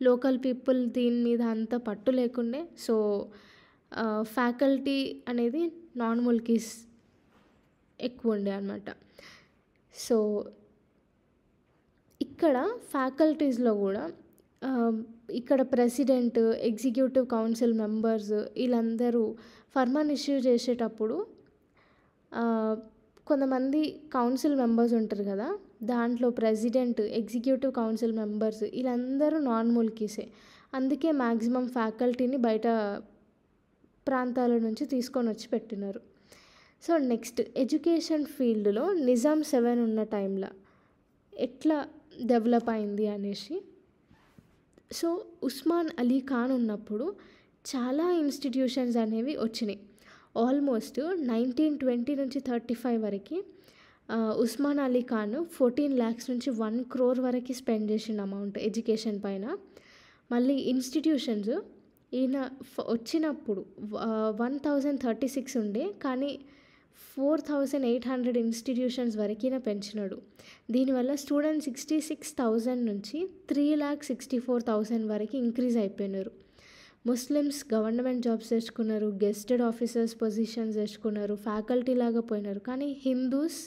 లోకల్ పీపుల్ దీని మీద అంత పట్టు లేకుండే. సో ఫ్యాకల్టీ అనేది నాన్ ముల్కీస్ ఎక్కువ ఉండే అనమాట. సో ఇక్కడ ఫ్యాకల్టీస్లో కూడా ఇక్కడ ప్రెసిడెంట్, ఎగ్జిక్యూటివ్ కౌన్సిల్ మెంబర్స్ వీళ్ళందరూ ఫర్మాన్ ఇష్యూ చేసేటప్పుడు కొంతమంది కౌన్సిల్ మెంబర్స్ ఉంటారు కదా, దాంట్లో ప్రెసిడెంట్, ఎగ్జిక్యూటివ్ కౌన్సిల్ మెంబర్స్ వీళ్ళందరూ నాన్ ముల్కీసే. అందుకే మ్యాక్సిమం ఫ్యాకల్టీని బయట ప్రాంతాల నుంచి తీసుకొని వచ్చి పెట్టినారు. సో నెక్స్ట్ ఎడ్యుకేషన్ ఫీల్డ్లో నిజాం 7 ఉన్న టైంలో ఎట్లా డెవలప్ అయింది అనేసి. సో ఉస్మాన్ అలీ ఖాన్ ఉన్నప్పుడు చాలా ఇన్స్టిట్యూషన్స్ అనేవి వచ్చినాయి. ఆల్మోస్ట్ 1920 నుంచి 35 వరకు ఉస్మాన్ అలీ ఖాన్ 14 lakhs నుంచి 1 crore వరకు స్పెండ్ చేసిన అమౌంట్ ఎడ్యుకేషన్ పైన. మళ్ళీ ఇన్స్టిట్యూషన్స్ ఈయన వచ్చినప్పుడు 1036 ఉండే, కానీ 4800 ఇన్స్టిట్యూషన్స్ వరకు ఈయన పెంచినాడు. దీనివల్ల స్టూడెంట్స్ 66,000 నుంచి 3,64,000 వరకు ఇంక్రీజ్ అయిపోయినారు. ముస్లిమ్స్ గవర్నమెంట్ జాబ్స్ తెచ్చుకున్నారు, గెస్టెడ్ ఆఫీసర్స్ పొజిషన్స్ తెచ్చుకున్నారు, ఫ్యాకల్టీ లాగా పోయినారు. కానీ హిందూస్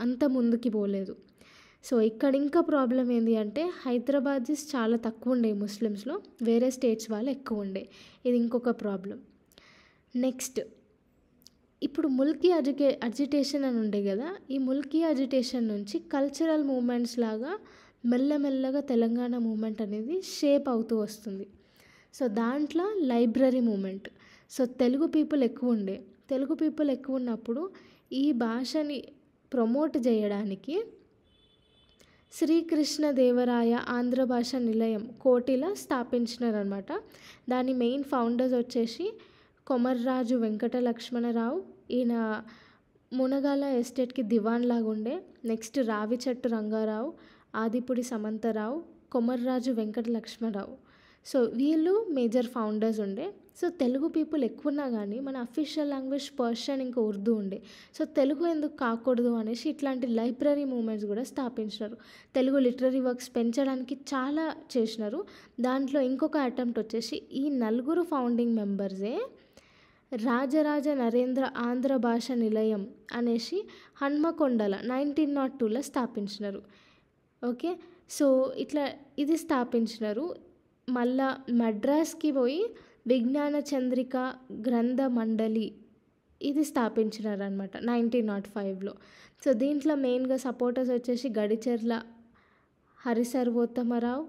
అంత ముందుకి పోలేదు. సో ఇక్కడ ఇంకా ప్రాబ్లం ఏంటి అంటే హైదరాబాదీస్ చాలా తక్కువ ఉండే ముస్లిమ్స్లో, వేరే స్టేట్స్ వాళ్ళు ఎక్కువ ఉండే. ఇది ఇంకొక ప్రాబ్లం. నెక్స్ట్ ఇప్పుడు ముల్కీ అజిటేషన్ అని ఉండే కదా, ఈ ముల్కీ అజిటేషన్ నుంచి కల్చరల్ మూమెంట్స్ లాగా మెల్లమెల్లగా తెలంగాణ మూమెంట్ అనేది షేప్ అవుతూ వస్తుంది. సో దాంట్లో library moment. So Telugu people ఎక్కువ ఉన్నప్పుడు ఈ భాషని ప్రమోట్ చేయడానికి శ్రీకృష్ణదేవరాయ ఆంధ్ర భాష నిలయం కోటిలో స్థాపించినారనమాట. దాని మెయిన్ ఫౌండర్స్ వచ్చేసి కొమర్రాజు వెంకట లక్ష్మణరావు, ఈయన మునగాల ఎస్టేట్కి దివాన్ లాగా ఉండే. నెక్స్ట్ రావిచెట్టు రంగారావు, ఆదిపుడి సమంతరావు, కొమర్రాజు వెంకట లక్ష్మణరావు. సో వీళ్ళు మేజర్ ఫౌండర్స్ ఉండే. సో తెలుగు పీపుల్ ఎక్కువ ఉన్నా కానీ మన అఫీషియల్ లాంగ్వేజ్ పర్షియన్ ఇంకా ఉర్దూ ఉండే. సో తెలుగు ఎందుకు కాకూడదు అనేసి ఇట్లాంటి లైబ్రరీ మూమెంట్స్ కూడా స్థాపించినారు. తెలుగు లిటరరీ వర్క్స్ పెంచడానికి చాలా చేసినారు. దాంట్లో ఇంకొక అటెంప్ట్ వచ్చేసి ఈ 4 ఫౌండింగ్ మెంబర్సే రాజరాజ నరేంద్ర ఆంధ్ర భాష నిలయం అనేసి హన్మకొండల 1902లో స్థాపించినారు. ఓకే, సో ఇట్లా ఇది స్థాపించినారు. మళ్ళా మద్రాస్కి పోయి విజ్ఞాన చంద్రిక గ్రంథ మండలి ఇది స్థాపించినారు అనమాట 1905లో. సో దీంట్లో మెయిన్గా సపోర్టర్స్ వచ్చేసి గడిచెర్ల హరిసర్వోత్తమరావు,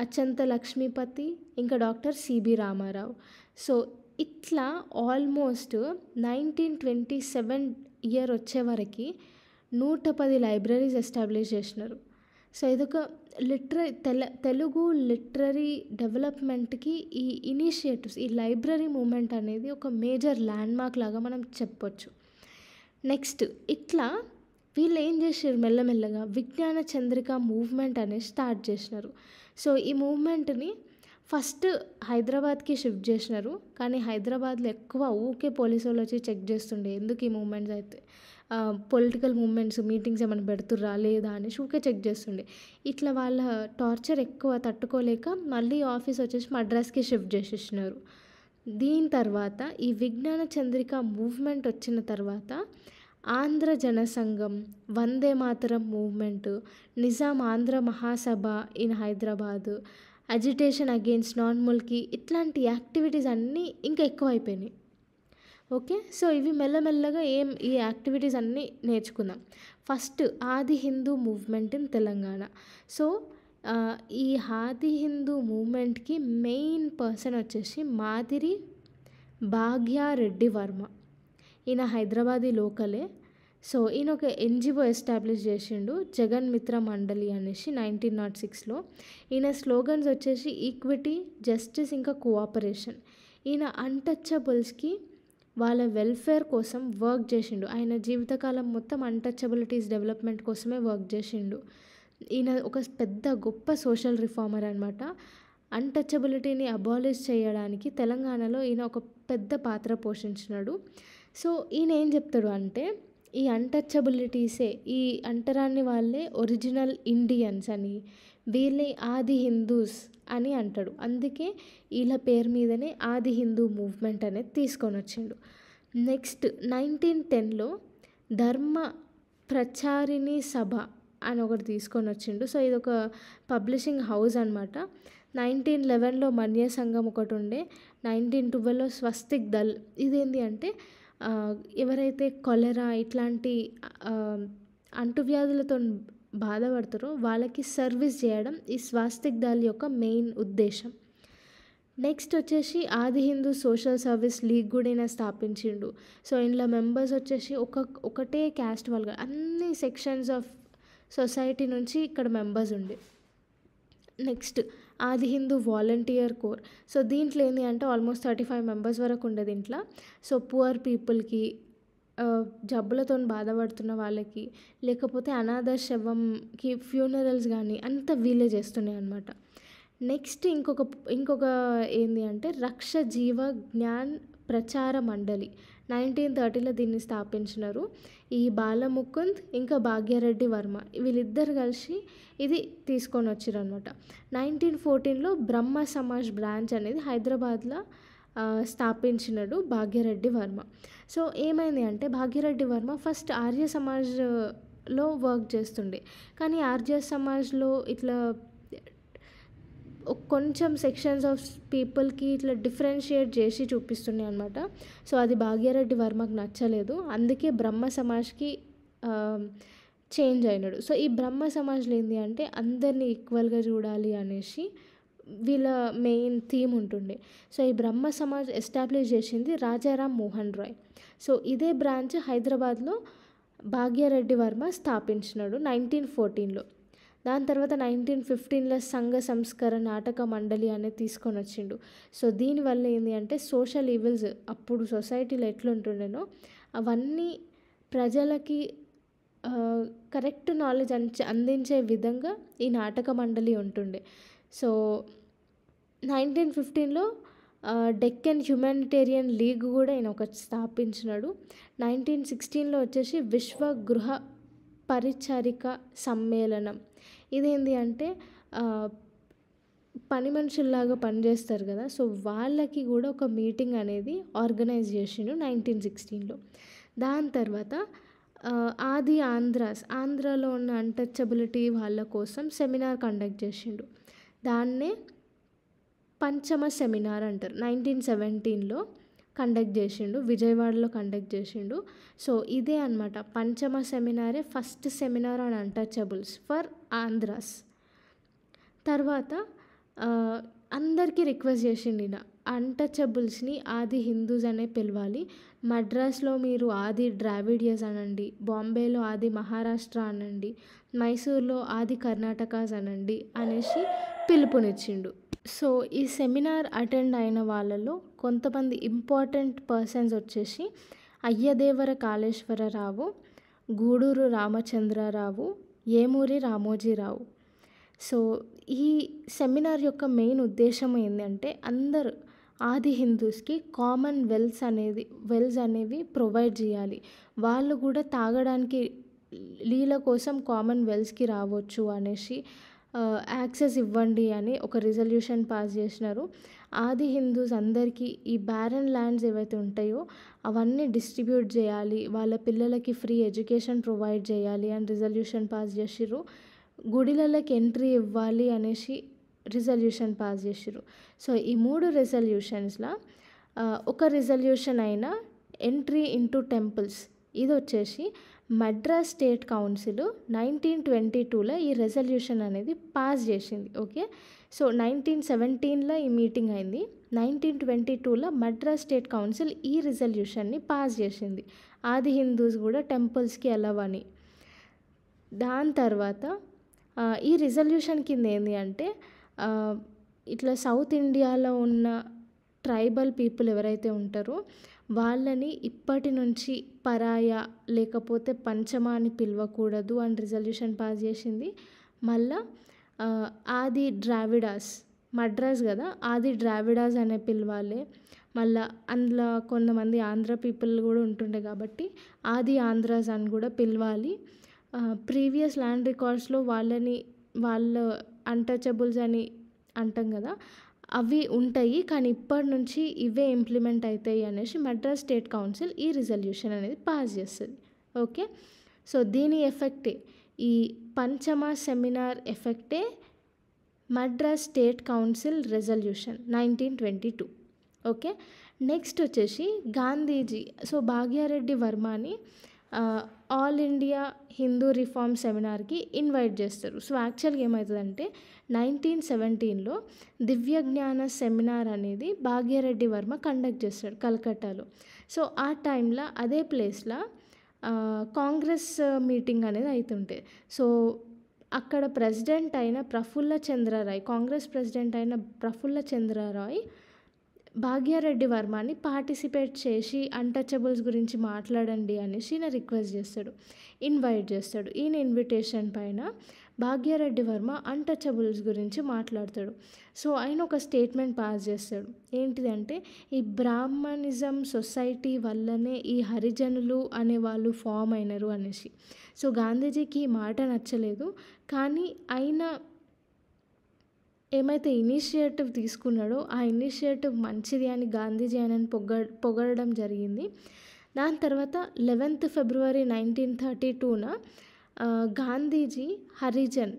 అచ్చంత లక్ష్మీపతి, ఇంకా డాక్టర్ సిబి రామారావు. సో ఇట్లా ఆల్మోస్ట్ 1927 ఇయర్ వచ్చే వరకు 110 లైబ్రరీస్ ఎస్టాబ్లిష్ చేసినారు. సో ఇదొక తెలుగు లిటరరీ డెవలప్మెంట్కి ఈ ఇనిషియేటివ్స్, ఈ లైబ్రరీ మూమెంట్ అనేది ఒక మేజర్ ల్యాండ్మార్క్ లాగా మనం చెప్పొచ్చు. నెక్స్ట్ ఇట్లా వీళ్ళు ఏం చేసారు, మెల్లమెల్లగా విజ్ఞాన చంద్రిక మూవ్మెంట్ అనేది స్టార్ట్ చేసినారు. సో ఈ మూవ్మెంట్ని ఫస్ట్ హైదరాబాద్కి షిఫ్ట్ చేసినారు. కానీ హైదరాబాద్లో ఎక్కువ ఊకే పోలీసు వాళ్ళు వచ్చి చెక్ చేస్తుండే, ఎందుకు ఈ మూమెంట్స్ అయితే పొలిటికల్ మూమెంట్స్ మీటింగ్స్ ఏమైనా పెడుతుర్రా లేదా అనేసి ఊకే చెక్ చేస్తుండే. ఇట్లా వాళ్ళ టార్చర్ ఎక్కువ తట్టుకోలేక మళ్ళీ ఆఫీస్ వచ్చేసి మద్రాస్కి షిఫ్ట్ చేసేసినారు. దీని తర్వాత ఈ విజ్ఞాన చంద్రిక మూవ్మెంట్ వచ్చిన తర్వాత Andhra Janasangham, Vande Mataram movement, Nizam Andhra Mahasabha in Hyderabad, agitation against non Mulki, ఇట్లాంటి యాక్టివిటీస్ అన్నీ ఇంకా ఎక్కువ అయిపోయినాయి. ఓకే, సో ఇవి మెల్లమెల్లగా ఈ యాక్టివిటీస్ అన్నీ నేర్చుకుందాం. ఫస్ట్ ఆది Hindu movement in Telangana. So ఈ ఆది హిందూ మూవ్మెంట్కి మెయిన్ పర్సన్ వచ్చేసి భాగ్యారెడ్డి వర్మ. ఈయన హైదరాబాదీ లోకలే. సో ఈయన ఒక ఎన్జిఓ ఎస్టాబ్లిష్ చేసిండు, జగన్ మిత్ర మండలి అనేసి 1906లో. ఈయన స్లోగన్స్ వచ్చేసి ఈక్విటీ, జస్టిస్, ఇంకా కోఆపరేషన్. ఈయన అన్టచబుల్స్కి వాళ్ళ వెల్ఫేర్ కోసం వర్క్ చేసిండు. ఆయన జీవితకాలం మొత్తం అన్టచబిలిటీస్ డెవలప్మెంట్ కోసమే వర్క్ చేసిండు. ఈయన ఒక పెద్ద గొప్ప సోషల్ రిఫార్మర్ అనమాట. అన్టచబిలిటీని అబాలిష్ చేయడానికి తెలంగాణలో ఈయన ఒక పెద్ద పాత్ర పోషించినాడు. సో ఈయన ఏం చెప్తాడు అంటే, ఈ అన్టచబిలిటీసే, ఈ అంటరాని వాళ్ళే ఒరిజినల్ ఇండియన్స్ అని, వీళ్ళే ఆది హిందూస్ అని అంటాడు. అందుకే వీళ్ళ పేరు మీదనే ఆది హిందూ మూవ్మెంట్ అనేది తీసుకొని వచ్చిండు. నెక్స్ట్ 1910లో ధర్మ ప్రచారిణి సభ అని ఒకటి తీసుకొని వచ్చిండు. సో ఇది ఒక పబ్లిషింగ్ హౌస్ అనమాట. 1911లో మన్య సంఘం ఒకటి ఉండే. 1912లో స్వస్తిక్ దళ్. ఇదేంటి అంటే ఎవరైతే కొలెరా ఇట్లాంటి అంటువ్యాధులతో బాధపడతారో వాళ్ళకి సర్వీస్ చేయడం ఈ స్వాస్తిక్ దళ్ యొక్క మెయిన్ ఉద్దేశం. నెక్స్ట్ వచ్చేసి ఆది హిందూ సోషల్ సర్వీస్ లీగ్ కూడా ఈయన స్థాపించిండు. సో ఇందులో మెంబర్స్ వచ్చేసి ఒకటే క్యాస్ట్ వాళ్ళగా అన్ని సెక్షన్స్ ఆఫ్ సొసైటీ నుంచి ఇక్కడ మెంబర్స్ ఉండే. నెక్స్ట్ ఆది హిందూ వాలంటీర్ కోర్. సో దీంట్లో ఏంటి అంటే ఆల్మోస్ట్ 35 మెంబర్స్ వరకు ఉండే దీంట్లో. సో పువర్ పీపుల్కి, జబ్బులతో బాధపడుతున్న వాళ్ళకి, లేకపోతే అనాథ శవంకి ఫ్యూనరల్స్ కానీ అంతా వీళ్ళే చేస్తున్నాయి అనమాట. నెక్స్ట్ ఇంకొక ఏంది అంటే రక్ష జీవ జ్ఞాన్ ప్రచార మండలి. 1930లో దీన్ని స్థాపించినారు. ఈ బాలముకుంద్ ఇంకా భాగ్యారెడ్డి వర్మ వీళ్ళిద్దరు కలిసి ఇది తీసుకొని వచ్చారు అనమాట. 1914లో బ్రహ్మ సమాజ్ బ్రాంచ్ అనేది హైదరాబాద్లో స్థాపించినాడు భాగ్యారెడ్డి వర్మ. సో ఏమైంది అంటే భాగ్యారెడ్డి వర్మ ఫస్ట్ ఆర్య సమాజ్లో వర్క్ చేస్తుండే. కానీ ఆర్య సమాజ్లో ఇట్లా కొంచెం సెక్షన్స్ ఆఫ్ పీపుల్కి ఇట్లా డిఫరెన్షియేట్ చేసి చూపిస్తున్నాయి అనమాట. సో అది భాగ్యారెడ్డి వర్మకు నచ్చలేదు. అందుకే బ్రహ్మ సమాజ్కి చేంజ్ అయినాడు. సో ఈ బ్రహ్మ సమాజ్లో ఏంటి అంటే అందరినీ ఈక్వల్గా చూడాలి అనేసి వీళ్ళ మెయిన్ థీమ్ ఉంటుండే. సో ఈ బ్రహ్మ సమాజ్ ఎస్టాబ్లిష్ చేసింది రాజారాం మోహన్ రాయ్. సో ఇదే బ్రాంచ్ హైదరాబాద్లో భాగ్యారెడ్డి వర్మ స్థాపించినాడు 1914లో. దాని తర్వాత 1915లో సంఘ సంస్కరణ నాటక మండలి అనేది తీసుకొని వచ్చిండు. సో దీనివల్ల ఏంటి అంటే సోషల్ ఈవిల్స్ అప్పుడు సొసైటీలో ఎట్లుంటుండేనో అవన్నీ ప్రజలకి కరెక్ట్ నాలెడ్జ్ అందించే విధంగా ఈ నాటక మండలి ఉంటుండే. సో 1915లో డెక్కన్ హ్యుమానిటేరియన్ లీగ్ కూడా ఈయన ఒకటి స్థాపించినాడు. 1916లో వచ్చేసి విశ్వ గృహ పరిచారిక సమ్మేళనం. ఇదేంటి అంటే పని మనుషుల్లాగా పనిచేస్తారు కదా, సో వాళ్ళకి కూడా ఒక మీటింగ్ అనేది ఆర్గనైజ్ చేసిండు 1916లో. దాని తర్వాత ఆంధ్రాలో ఉన్న అన్టచబిలిటీ వాళ్ళ కోసం సెమినార్ కండక్ట్ చేసిండు. దాన్నే పంచమ సెమినార్ అంటారు. 1917లో కండక్ట్ చేసిండు, విజయవాడలో కండక్ట్ చేసిండు. సో ఇదే అనమాట పంచమ సెమినారే first seminar on untouchables for Andhras. తర్వాత అందరికీ రిక్వెస్ట్ చేసిండు ఈయన అన్టచబుల్స్ని ఆది హిందూస్ అనే పిలవాలి. మద్రాస్లో మీరు ఆది ద్రావిడియస్ అనండి, బాంబేలో ఆది మహారాష్ట్ర అనండి, మైసూర్లో ఆది కర్ణాటకాస్ అనండి అనేసి పిలుపునిచ్చిండు. సో ఈ సెమినార్ అటెండ్ అయిన వాళ్ళలో కొంతమంది ఇంపార్టెంట్ పర్సన్స్ వచ్చేసి అయ్యదేవర కాళేశ్వరరావు, గూడూరు రామచంద్రరావు, ఏమూరి రామోజీరావు. సో ఈ సెమినార్ యొక్క మెయిన్ ఉద్దేశం ఏంటంటే అందరు ఆది హిందూస్కి కామన్ వెల్స్ అనేవి ప్రొవైడ్ చేయాలి. వాళ్ళు కూడా తాగడానికి నీళ్ళ కోసం కామన్ వెల్స్కి రావచ్చు అనేసి యాక్సెస్ ఇవ్వండి అని ఒక రిజల్యూషన్ పాస్ చేసినారు. ఆది హిందూస్ అందరికీ ఈ బ్యారన్ ల్యాండ్స్ ఏవైతే ఉంటాయో అవన్నీ డిస్ట్రిబ్యూట్ చేయాలి, వాళ్ళ పిల్లలకి ఫ్రీ ఎడ్యుకేషన్ ప్రొవైడ్ చేయాలి అని రిజల్యూషన్ పాస్ చేసిర్రు. గుడిలకి ఎంట్రీ ఇవ్వాలి అనేసి రిజల్యూషన్ పాస్ చేసిర్రు. సో ఈ 3 రిజల్యూషన్స్లో ఒక రిజల్యూషన్ అయిన ఎంట్రీ ఇంటూ టెంపుల్స్ ఇది వచ్చేసి మద్రాస్ స్టేట్ కౌన్సిల్ 1922లో ఈ రెజల్యూషన్ అనేది పాస్ చేసింది. ఓకే, సో 1917లో ఈ మీటింగ్ అయింది. 1922లో మద్రాస్ స్టేట్ కౌన్సిల్ ఈ రిజల్యూషన్ని పాస్ చేసింది, ఆది హిందూస్ కూడా టెంపుల్స్కి వెళ్ళవని. దాని తర్వాత ఈ రిజల్యూషన్ కింద ఏంది అంటే ఇట్లా సౌత్ ఇండియాలో ఉన్న ట్రైబల్ పీపుల్ ఎవరైతే ఉంటారో వాళ్ళని ఇప్పటి నుంచి పరాయ లేకపోతే పంచమ అని పిలవకూడదు అని రిజల్యూషన్ పాస్ చేసింది. మళ్ళా ఆది ద్రావిడాస్, మద్రాస్ కదా, ఆది ద్రావిడాస్ అనే పిలవాలి. మళ్ళీ అందులో కొంతమంది ఆంధ్ర పీపుల్ కూడా ఉంటుండే కాబట్టి ఆది ఆంధ్రాస్ అని కూడా పిలవాలి. ప్రీవియస్ ల్యాండ్ రికార్డ్స్లో వాళ్ళ అన్టచబుల్స్ అని అంటాం కదా, అవి ఉంటాయి, కానీ ఇప్పటి నుంచి ఇవే ఇంప్లిమెంట్ అవుతాయి అనేసి మద్రాస్ స్టేట్ కౌన్సిల్ ఈ రిజల్యూషన్ అనేది పాస్ చేస్తుంది. ఓకే, సో దీని ఎఫెక్టే, ఈ పంచమ సెమినార్ ఎఫెక్టే Madras state council resolution 1922. Okay, next వచ్చేసి గాంధీజీ, సో భాగ్యారెడ్డి వర్మని ఆల్ ఇండియా హిందూ రిఫార్మ్ సెమినార్కి ఇన్వైట్ చేస్తారు. సో యాక్చువల్గా ఏమవుతుందంటే 1917లో దివ్య జ్ఞాన సెమినార్ అనేది భాగ్యారెడ్డి వర్మ కండక్ట్ చేస్తాడు కలకట్టాలో. సో ఆ టైంలో అదే ప్లేస్లో కాంగ్రెస్ మీటింగ్ అనేది అవుతుంటే, సో అక్కడ ప్రెసిడెంట్ అయిన ప్రఫుల్ల చంద్రరాయ్, కాంగ్రెస్ ప్రెసిడెంట్ అయిన ప్రఫుల్ల చంద్రరాయ్ భాగ్యారెడ్డి వర్మని పార్టిసిపేట్ చేసి అన్టచబుల్స్ గురించి మాట్లాడండి అనేసి ఈయన రిక్వెస్ట్ చేస్తాడు, ఇన్వైట్ చేస్తాడు. ఈయన ఇన్విటేషన్ పైన భాగ్యారెడ్డి వర్మ అన్టచబుల్స్ గురించి మాట్లాడతాడు. సో ఆయన ఒక స్టేట్మెంట్ పాస్ చేస్తాడు, ఏంటిదంటే ఈ బ్రాహ్మణిజం సొసైటీ వల్లనే ఈ హరిజనులు అనే వాళ్ళు ఫామ్ అయినారు అనేసి. సో గాంధీజీకి ఈ మాట నచ్చలేదు, కానీ ఆయన ఏమైతే ఇనిషియేటివ్ తీసుకున్నాడో ఆ ఇనిషియేటివ్ మంచిది అని గాంధీజీ ఆయనను పొగడడం జరిగింది. దాని తర్వాత 11th February 1932న గాంధీజీ హరిజన్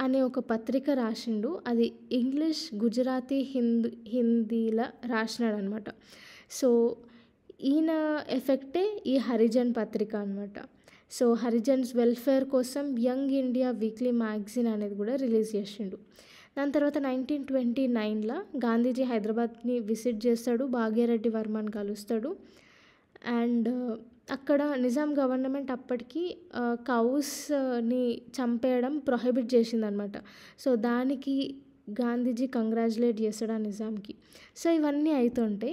అనే ఒక పత్రిక రాసిండు. అది ఇంగ్లీష్, గుజరాతీ, హిందీలో రాసినాడు అనమాట. సో ఈయన ఎఫెక్టే ఈ హరిజన్ పత్రిక అనమాట. సో హరిజన్స్ వెల్ఫేర్ కోసం యంగ్ ఇండియా వీక్లీ మ్యాగజైన్ అనేది కూడా రిలీజ్ చేసిండు. దాని తర్వాత 1929లో గాంధీజీ హైదరాబాద్ని విజిట్ చేస్తాడు, భాగ్యారెడ్డి వర్మని కలుస్తాడు. అండ్ అక్కడ నిజాం గవర్నమెంట్ అప్పటికి కౌస్ని చంపేయడం ప్రొహిబిట్ చేసిందనమాట. సో దానికి గాంధీజీ కంగ్రాచులేట్ చేస్తాడు ఆ నిజాంకి. సో ఇవన్నీ అవుతుంటే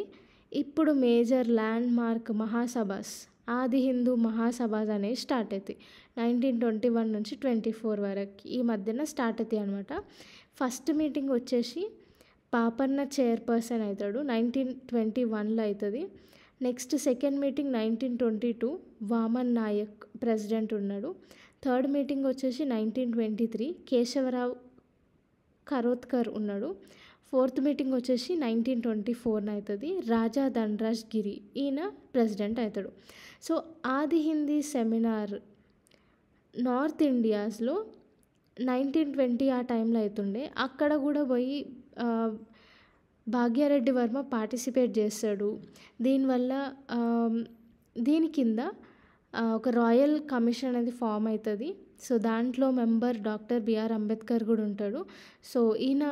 ఇప్పుడు మేజర్ ల్యాండ్ మార్క్ మహాసభాస్, ఆది హిందూ మహాసభాస్ అనేవి స్టార్ట్ అవుతాయి 1921 నుంచి 24 వరకు, ఈ మధ్యన స్టార్ట్ అవుతాయి అనమాట. ఫస్ట్ మీటింగ్ వచ్చేసి పాపన్న చైర్పర్సన్ అవుతాడు, 1921లో అవుతుంది. Next second meeting 1922, Vaman Naik president ఉన్నాడు. థర్డ్ మీటింగ్ వచ్చేసి 1923, కేశవరావు కరోత్కర్ ఉన్నాడు. ఫోర్త్ మీటింగ్ వచ్చేసి 1924 అవుతుంది, రాజా ధనరాజ్ గిరి, ఈయన ప్రెసిడెంట్ అవుతాడు. సో ఆది హిందీ సెమినార్ నార్త్ ఇండియాస్లో 1920 ఆ టైంలో అవుతుండే. అక్కడ కూడా పోయి భాగ్యారెడ్డి వర్మ పార్టిసిపేట్ చేస్తాడు. దీనివల్ల దీని కింద ఒక రాయల్ కమిషన్ అనేది ఫామ్ అవుతుంది. సో దాంట్లో మెంబర్ డాక్టర్ బిఆర్ అంబేద్కర్ కూడా ఉంటాడు. సో ఈయన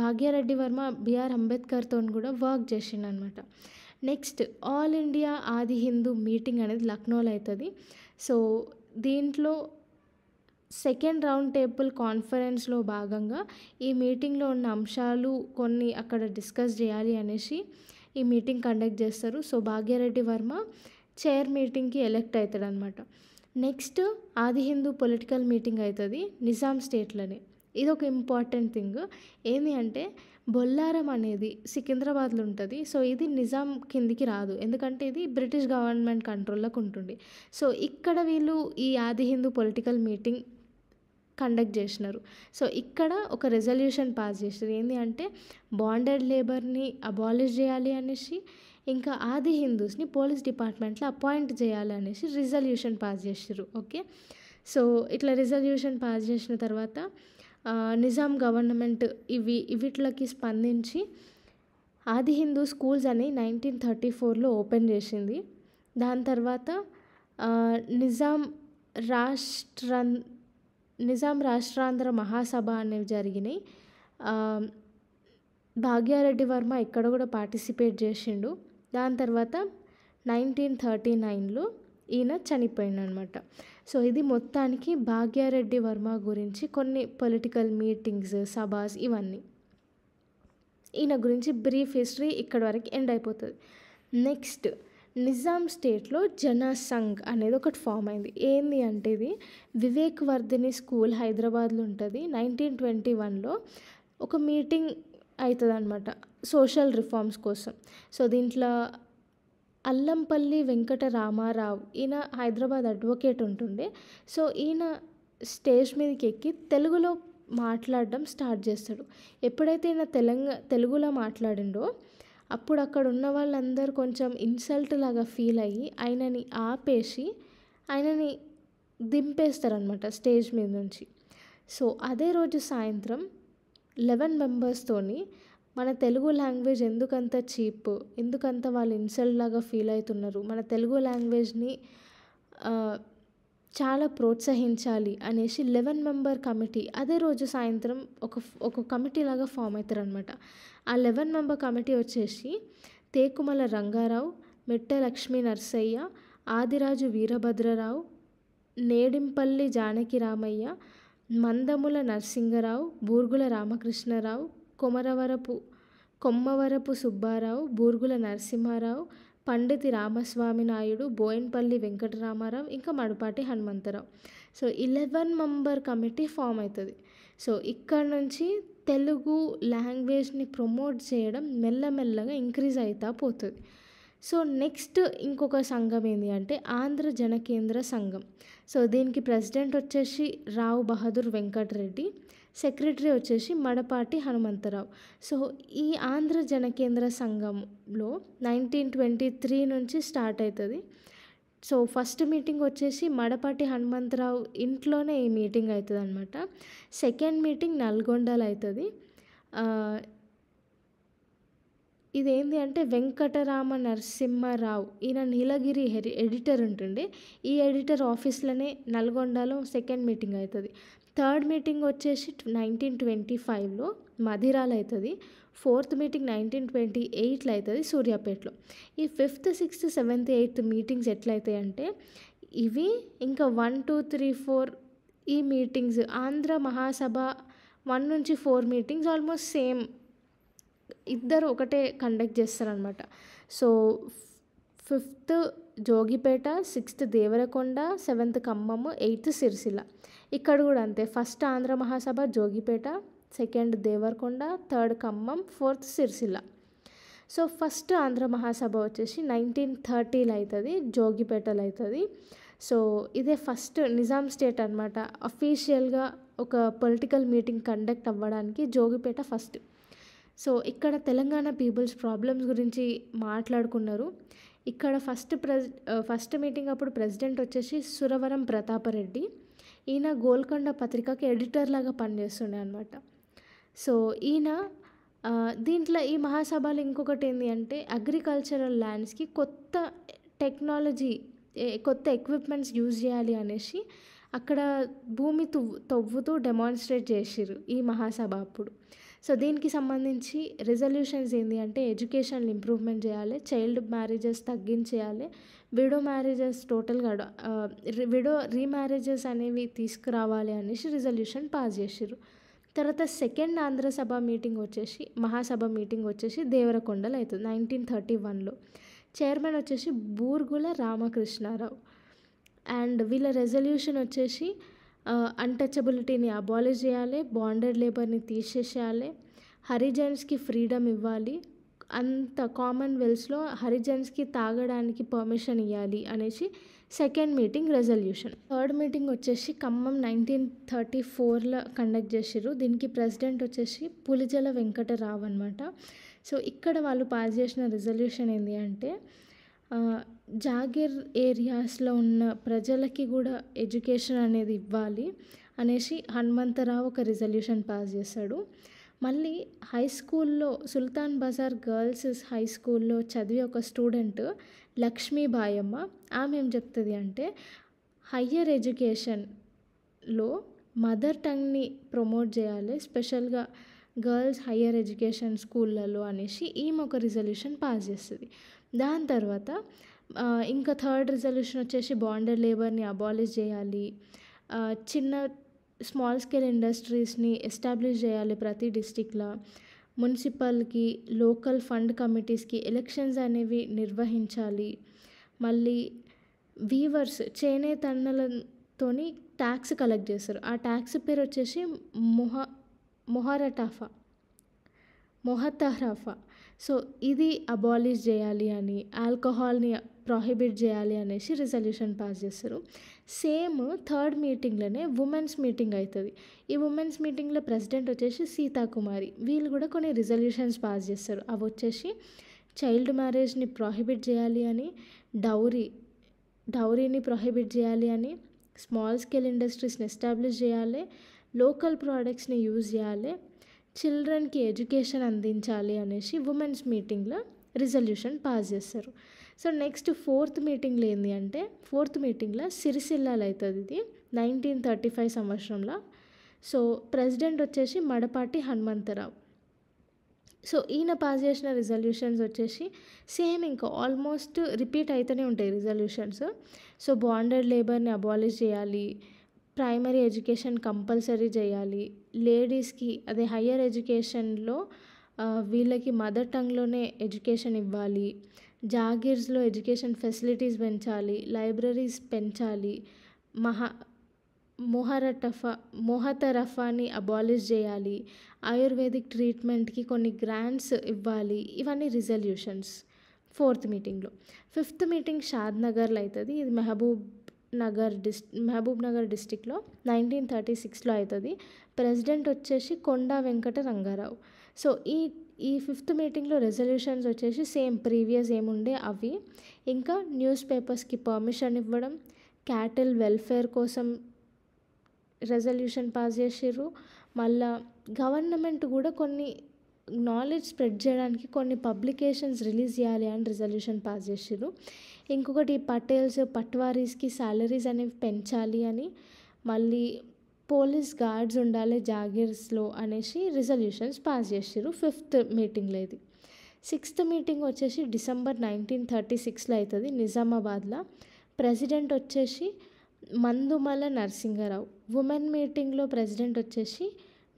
భాగ్యారెడ్డి వర్మ బిఆర్ అంబేద్కర్తో కూడా వర్క్ చేసిండు అనమాట. నెక్స్ట్ ఆల్ ఇండియా ఆది హిందూ మీటింగ్ అనేది లక్నోలో అవుతుంది. సో దీంట్లో సెకండ్ రౌండ్ టేబుల్ కాన్ఫరెన్స్లో భాగంగా ఈ మీటింగ్లో ఉన్న అంశాలు కొన్ని అక్కడ డిస్కస్ చేయాలి అనేసి ఈ మీటింగ్ కండక్ట్ చేస్తారు. సో భాగ్యారెడ్డి వర్మ చైర్ మీటింగ్కి ఎలెక్ట్ అవుతాడు అనమాట. నెక్స్ట్ ఆది హిందూ పొలిటికల్ మీటింగ్ అవుతుంది నిజాం స్టేట్లోనే. ఇది ఒక ఇంపార్టెంట్ థింగ్ ఏంటి అంటే బొల్లారం అనేది సికింద్రాబాద్లో ఉంటుంది. సో ఇది నిజాం కిందికి రాదు, ఎందుకంటే ఇది బ్రిటిష్ గవర్నమెంట్ కంట్రోల్లోకి ఉంటుంది. సో ఇక్కడ వీళ్ళు ఈ ఆది హిందూ పొలిటికల్ మీటింగ్ కండక్ట్ చేసినారు. సో ఇక్కడ ఒక రెజల్యూషన్ పాస్ చేశారు, ఏంటి అంటే బాండెడ్ లేబర్ని అబాలిష్ చేయాలి అనేసి, ఇంకా ఆది హిందూస్ని పోలీస్ డిపార్ట్మెంట్లో అపాయింట్ చేయాలి అనేసి రిజల్యూషన్ పాస్ చేసారు. ఓకే, సో ఇట్లా రిజల్యూషన్ పాస్ చేసిన తర్వాత నిజాం గవర్నమెంట్ వీటికి స్పందించి ఆది హిందూ స్కూల్స్ అని 1934లో ఓపెన్ చేసింది. దాని తర్వాత నిజాం రాష్ట్రం నిజాం రాష్ట్రాంధ్ర మహాసభ అనేవి జరిగినాయి. భాగ్యారెడ్డి వర్మ ఇక్కడ కూడా పార్టిసిపేట్ చేసిండు. దాని తర్వాత 1939లో ఈయన చనిపోయిండనమాట. సో ఇది మొత్తానికి భాగ్యారెడ్డి వర్మ గురించి కొన్ని పొలిటికల్ మీటింగ్స్, సభాస్ ఇవన్నీ. ఈయన గురించి బ్రీఫ్ హిస్టరీ ఇక్కడ వరకు ఎండ్ అయిపోతుంది. నెక్స్ట్ నిజాం స్టేట్లో జనసంఘ్ అనేది ఒకటి ఫామ్ అయింది. ఏంది అంటే ఇది వివేక్ వర్ధిని స్కూల్ హైదరాబాద్లో ఉంటుంది. 1921లో ఒక మీటింగ్ అవుతుంది అనమాట సోషల్ రిఫార్మ్స్ కోసం. సో దీంట్లో అల్లంపల్లి వెంకట రామారావు ఈయన హైదరాబాద్ అడ్వకేట్ ఉంటుండే. సో ఈయన స్టేజ్ మీదకి ఎక్కి తెలుగులో మాట్లాడడం స్టార్ట్ చేస్తాడు. ఎప్పుడైతే ఈయన తెలుగులో మాట్లాడిండో అప్పుడు అక్కడ ఉన్న వాళ్ళందరూ కొంచెం ఇన్సల్ట్ లాగా ఫీల్ అయ్యి ఆయనని ఆపేసి ఆయనని దింపేస్తారనమాట స్టేజ్ మీద నుంచి. సో అదే రోజు సాయంత్రం 11 మెంబర్స్తోని మన తెలుగు లాంగ్వేజ్ ఎందుకంత చీప్, ఎందుకంత వాళ్ళు ఇన్సల్ట్ లాగా ఫీల్ అవుతున్నారు, మన తెలుగు లాంగ్వేజ్ని చాలా ప్రోత్సహించాలి అనేసి 11 మెంబర్ కమిటీ అదే రోజు సాయంత్రం ఒక కమిటీ లాగా ఫామ్ అవుతారనమాట. ఆ 11 మెంబర్ కమిటీ వచ్చేసి తేకుమల రంగారావు, మెట్టె లక్ష్మీ నరసయ్య, ఆదిరాజు వీరభద్రరావు, నేడింపల్లి జానకి రామయ్య, మందముల నరసింగరావు, బూర్గుల రామకృష్ణరావు, కొమ్మవరపు సుబ్బారావు, బూర్గుల నరసింహారావు, పండితి రామస్వామి నాయుడు, బోయిన్పల్లి వెంకటరామారావు, ఇంకా Madapati Hanumantharao. So 11 member committee form అవుతుంది. సో ఇక్కడ నుంచి తెలుగు లాంగ్వేజ్ని ప్రమోట్ చేయడం మెల్లమెల్లగా ఇంక్రీజ్ అవుతా పోతుంది. సో నెక్స్ట్ ఇంకొక సంఘం ఏంటి అంటే ఆంధ్ర జనకేంద్ర సంఘం. సో దీనికి ప్రెసిడెంట్ వచ్చేసి రావు బహదూర్ వెంకటరెడ్డి, సెక్రటరీ వచ్చేసి మడపాటి హనుమంతరావు. సో ఈ ఆంధ్ర జనకేంద్ర సంఘంలో 1923 నుంచి స్టార్ట్ అవుతుంది. సో ఫస్ట్ మీటింగ్ వచ్చేసి మడపాటి హనుమంతరావు ఇంట్లోనే ఈ మీటింగ్ అవుతుంది అనమాట. సెకండ్ మీటింగ్ నల్గొండలో అవుతుంది. ఇదేంటి అంటే వెంకటరామ నరసింహారావు ఈయన నీలగిరి ఎడిటర్ ఉంటుండే. ఈ ఎడిటర్ ఆఫీస్లోనే నల్గొండలో సెకండ్ మీటింగ్ అవుతుంది. థర్డ్ మీటింగ్ వచ్చేసి 1925లో మధిరాలో అవుతుంది. ఫోర్త్ మీటింగ్ 1928లో అవుతుంది సూర్యాపేటలో. ఈ 5th, 6th, 7th, 8th meetings ఎట్లయితాయి అంటే ఇవి ఇంకా 1, 2, 3, 4 ఈ మీటింగ్స్ ఆంధ్ర మహాసభ 1 నుంచి 4 మీటింగ్స్ ఆల్మోస్ట్ సేమ్, ఇద్దరు ఒకటే కండక్ట్ చేస్తారనమాట. So 5th Jogipet, 6th Devarakonda, 7th Khammam, 8th Sircilla. ఇక్కడ కూడా అంతే, first Andhra Mahasabha Jogipet, second Devarakonda, third Khammam, 4th Sircilla. So first Andhra Mahasabha వచ్చేసి 1930లో అవుతుంది, జోగిపేటలో అవుతుంది. సో ఇదే ఫస్ట్ నిజాం స్టేట్ అనమాట అఫీషియల్గా ఒక పొలిటికల్ మీటింగ్ కండక్ట్ అవ్వడానికి జోగిపేట ఫస్ట్. సో ఇక్కడ తెలంగాణ పీపుల్స్ ప్రాబ్లమ్స్ గురించి మాట్లాడుకున్నారు. ఇక్కడ ఫస్ట్ మీటింగ్ అప్పుడు ప్రెసిడెంట్ వచ్చేసి సురవరం ప్రతాపరెడ్డి. ఈయన గోల్కొండ పత్రికకి ఎడిటర్ లాగా పనిచేస్తుండే అనమాట. సో ఈయన దీంట్లో ఈ మహాసభలో ఇంకొకటి ఏంటి అంటే అగ్రికల్చరల్ ల్యాండ్స్కి కొత్త టెక్నాలజీ, కొత్త ఎక్విప్మెంట్స్ యూజ్ చేయాలి అనేసి అక్కడ భూమి తవ్వుతూ డెమాన్స్ట్రేట్ చేసిర్రు ఈ మహాసభ అప్పుడు. సో దీనికి సంబంధించి రిజల్యూషన్స్ ఏంటి అంటే ఎడ్యుకేషన్ ఇంప్రూవ్మెంట్ చేయాలి, చైల్డ్ మ్యారేజెస్ తగ్గించేయాలి, విడో మ్యారేజెస్ టోటల్గా విడో రీమ్యారేజెస్ అనేవి తీసుకురావాలి అనేసి రిజల్యూషన్ పాస్ చేసిర్రు. తర్వాత సెకండ్ ఆంధ్ర సభ మీటింగ్ వచ్చేసి మహాసభ మీటింగ్ వచ్చేసి దేవరకొండలో అవుతుంది 1931లో. చైర్మన్ వచ్చేసి బూర్గుల రామకృష్ణారావు. అండ్ వీళ్ళ రెజల్యూషన్ వచ్చేసి అన్టచబిలిటీని అబాలిష్ చేయాలి, బాండెడ్ లేబర్ని తీసేసేయాలి, హరిజన్స్కి ఫ్రీడమ్ ఇవ్వాలి, అంత కామన్వెల్త్స్లో హరిజన్స్కి తాగడానికి పర్మిషన్ ఇవ్వాలి అనేసి second meeting resolution. Third meeting వచ్చేసి ఖమ్మం 1934లో కండక్ట్ చేసిర్రు. దీనికి ప్రెసిడెంట్ వచ్చేసి పులిజల వెంకటరావు అనమాట. సో ఇక్కడ వాళ్ళు పాస్ చేసిన రిజల్యూషన్ ఏంటి అంటే జాగీర్ ఏరియాస్లో ఉన్న ప్రజలకి కూడా ఎడ్యుకేషన్ అనేది ఇవ్వాలి అనేసి హనుమంతరావు ఒక రిజల్యూషన్ పాస్ చేశాడు. మళ్ళీ హై స్కూల్లో సుల్తాన్ బజార్ గర్ల్స్ హై స్కూల్లో చదివే ఒక స్టూడెంట్ లక్ష్మీబాయమ్మ. ఆమె ఏం చెప్తుంది అంటే హయ్యర్ ఎడ్యుకేషన్లో మదర్ టంగ్ని ప్రమోట్ చేయాలి, స్పెషల్గా గర్ల్స్ హయ్యర్ ఎడ్యుకేషన్ స్కూళ్ళలో అనేసి ఈమె ఒక రిజల్యూషన్ పాస్ చేస్తుంది. దాని తర్వాత ఇంకా థర్డ్ రిజల్యూషన్ వచ్చేసి బాండెడ్ లేబర్ని అబాలిష్ చేయాలి, చిన్న స్మాల్ స్కేల్ ఇండస్ట్రీస్ని ఎస్టాబ్లిష్ చేయాలి ప్రతి డిస్టిక్లో, మున్సిపల్కి లోకల్ ఫండ్ కమిటీస్కి ఎలక్షన్స్ అనేవి నిర్వహించాలి, మళ్ళీ వీవర్స్ చేనేత అన్నలతోని ట్యాక్స్ కలెక్ట్ చేస్తారు. ఆ ట్యాక్స్ పేరు వచ్చేసి మొహతరఫా. సో ఇది అబాలిష్ చేయాలి అని, ఆల్కహాల్ని ప్రొహిబిట్ చేయాలి అనేసి రిజల్యూషన్ పాస్ చేస్తారు. సేమ్ థర్డ్ మీటింగ్లోనే ఉమెన్స్ మీటింగ్ అవుతుంది. ఈ ఉమెన్స్ మీటింగ్లో ప్రెసిడెంట్ వచ్చేసి సీతాకుమారి. వీళ్ళు కూడా కొన్ని రిజల్యూషన్స్ పాస్ చేస్తారు. అవి వచ్చేసి చైల్డ్ మ్యారేజ్ని ప్రొహిబిట్ చేయాలి అని, డౌరీని ప్రొహిబిట్ చేయాలి అని, స్మాల్ స్కేల్ ఇండస్ట్రీస్ని ఎస్టాబ్లిష్ చేయాలి, లోకల్ ప్రోడక్ట్స్ని యూజ్ చేయాలి, చిల్డ్రన్కి ఎడ్యుకేషన్ అందించాలి అనేసి ఉమెన్స్ మీటింగ్లో రిజల్యూషన్ పాస్ చేస్తారు. సో నెక్స్ట్ ఫోర్త్ మీటింగ్లో ఏంటి అంటే ఫోర్త్ మీటింగ్లో సిరిసిల్లాలో అవుతుంది. ఇది 1935 సంవత్సరంలో. సో ప్రెసిడెంట్ వచ్చేసి మడపాటి హనుమంతరావు. సో ఈయన పాస్ చేసిన రిజల్యూషన్స్ వచ్చేసి సేమ్ ఇంకా ఆల్మోస్ట్ రిపీట్ అవుతూనే ఉంటాయి రిజల్యూషన్స్. సో బాండెడ్ లేబర్ని అబాలిష్ చేయాలి, ప్రైమరీ ఎడ్యుకేషన్ కంపల్సరీ చేయాలి, లేడీస్కి అదే హయ్యర్ ఎడ్యుకేషన్లో వీళ్ళకి మదర్ టంగ్లోనే ఎడ్యుకేషన్ ఇవ్వాలి, జాగీర్స్లో ఎడ్యుకేషన్ ఫెసిలిటీస్ పెంచాలి, లైబ్రరీస్ పెంచాలి, మొహతరఫాని అబాలిష్ చేయాలి, ఆయుర్వేదిక్ ట్రీట్మెంట్కి కొన్ని గ్రాంట్స్ ఇవ్వాలి. ఇవన్నీ రిజల్యూషన్స్ ఫోర్త్ మీటింగ్లో. ఫిఫ్త్ మీటింగ్ షాద్నగర్లో అవుతుంది. ఇది మహబూబ్ నగర్ డిస్టిక్లో 1936లో అవుతుంది. ప్రెసిడెంట్ వచ్చేసి కొండా వెంకట రంగారావు. సో ఈ ఫిఫ్త్ మీటింగ్లో రెజల్యూషన్స్ వచ్చేసి సేమ్ ప్రీవియస్ ఏముండే అవి. ఇంకా న్యూస్ పేపర్స్కి పర్మిషన్ ఇవ్వడం, క్యాటిల్ వెల్ఫేర్ కోసం రెజల్యూషన్ పాస్ చేసిర్రు. మళ్ళా గవర్నమెంట్ కూడా కొన్ని నాలెడ్జ్ స్ప్రెడ్ చేయడానికి కొన్ని పబ్లికేషన్స్ రిలీజ్ చేయాలి అని రిజల్యూషన్ పాస్ చేసిర్రు. ఇంకొకటి పటేల్స్ పట్వారీస్కి సాలరీస్ అనేవి పెంచాలి అని, మళ్ళీ పోలీస్ గార్డ్స్ ఉండాలి జాగీర్స్లో అనేసి రిజల్యూషన్స్ పాస్ చేసిర్రు ఫిఫ్త్ మీటింగ్లో. ఇది సిక్స్త్ మీటింగ్ వచ్చేసి డిసెంబర్ 1936లో అవుతుంది నిజామాబాద్లో. ప్రెసిడెంట్ వచ్చేసి మందుమల నరసింగరావు. ఉమెన్ మీటింగ్లో ప్రెసిడెంట్ వచ్చేసి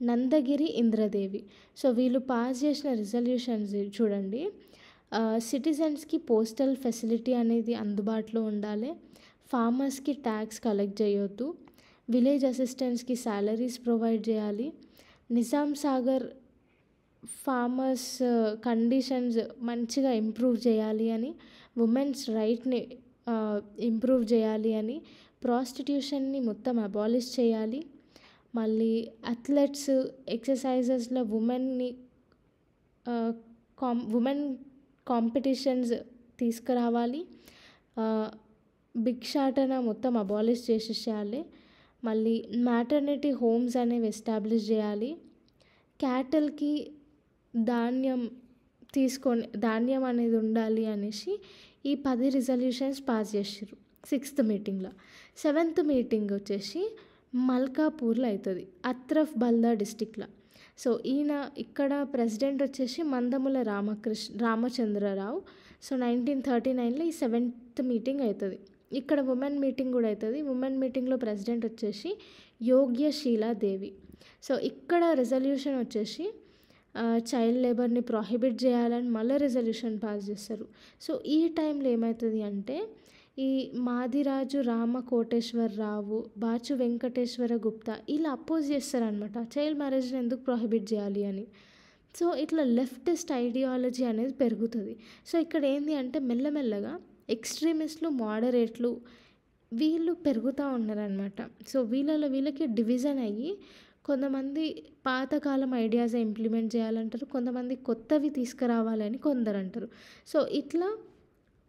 నందగిరి ఇంద్రదేవి. సో వీళ్ళు పాస్ చేసిన రిజల్యూషన్స్ చూడండి. సిటిజన్స్కి పోస్టల్ ఫెసిలిటీ అనేది అందుబాటులో ఉండాలి, ఫార్మర్స్కి ట్యాక్స్ కలెక్ట్ చేయొద్దు, విలేజ్ అసిస్టెంట్స్కి శాలరీస్ ప్రొవైడ్ చేయాలి, నిజాం సాగర్ ఫార్మర్స్ కండిషన్స్ మంచిగా ఇంప్రూవ్ చేయాలి అని, ఉమెన్స్ రైట్ని ఇంప్రూవ్ చేయాలి అని, ప్రాస్టిట్యూషన్ని మొత్తం అబాలిష్ చేయాలి, మళ్ళీ అథ్లెట్స్ ఎక్సర్సైజెస్లో ఉమెన్ కాంపిటీషన్స్ తీసుకురావాలి, భిక్షాటన మొత్తం అబాలిష్ చేసేయాలి, మళ్ళీ మ్యాటర్నిటీ హోమ్స్ అనేవి ఎస్టాబ్లిష్ చేయాలి, క్యాటిల్కి ధాన్యం అనేది ఉండాలి అనేసి ఈ 10 రిజల్యూషన్స్ పాస్ చేసిర్రు సిక్స్త్ మీటింగ్లో. సెవెంత్ మీటింగ్ వచ్చేసి మల్కాపూర్లో అవుతుంది, అత్రఫ్ బల్దా డిస్టిక్లో. సో ఇక్కడ ప్రెసిడెంట్ వచ్చేసి మందముల రామచంద్రరావు. సో 1939లో ఈ సెవెంత్ మీటింగ్ అవుతుంది. ఇక్కడ ఉమెన్ మీటింగ్ కూడా అవుతుంది. ఉమెన్ మీటింగ్లో ప్రెసిడెంట్ వచ్చేసి యోగ్యశీలాదేవి. సో ఇక్కడ రెజల్యూషన్ వచ్చేసి చైల్డ్ లేబర్ని ప్రొహిబిట్ చేయాలని మళ్ళీ రెజల్యూషన్ పాస్ చేస్తారు. సో ఈ టైంలో ఏమవుతుంది అంటే ఈ మాదిరాజు రామకోటేశ్వరరావు, బాచు వెంకటేశ్వర గుప్తా ఇలా అపోజ్ చేస్తారనమాట చైల్డ్ మ్యారేజ్ని ఎందుకు ప్రొహిబిట్ చేయాలి అని. సో ఇట్లా లెఫ్టిస్ట్ ఐడియాలజీ అనేది పెరుగుతుంది. సో ఇక్కడ ఏంది అంటే మెల్లమెల్లగా ఎక్స్ట్రీమిస్టులు, మోడరేట్లు వీళ్ళు పెరుగుతూ ఉన్నారనమాట. సో వీళ్ళకి డివిజన్ అయ్యి కొంతమంది పాతకాలం ఐడియాస్ ఇంప్లిమెంట్ చేయాలంటారు, కొంతమంది కొత్తవి తీసుకురావాలని కొందరు అంటారు. సో ఇట్లా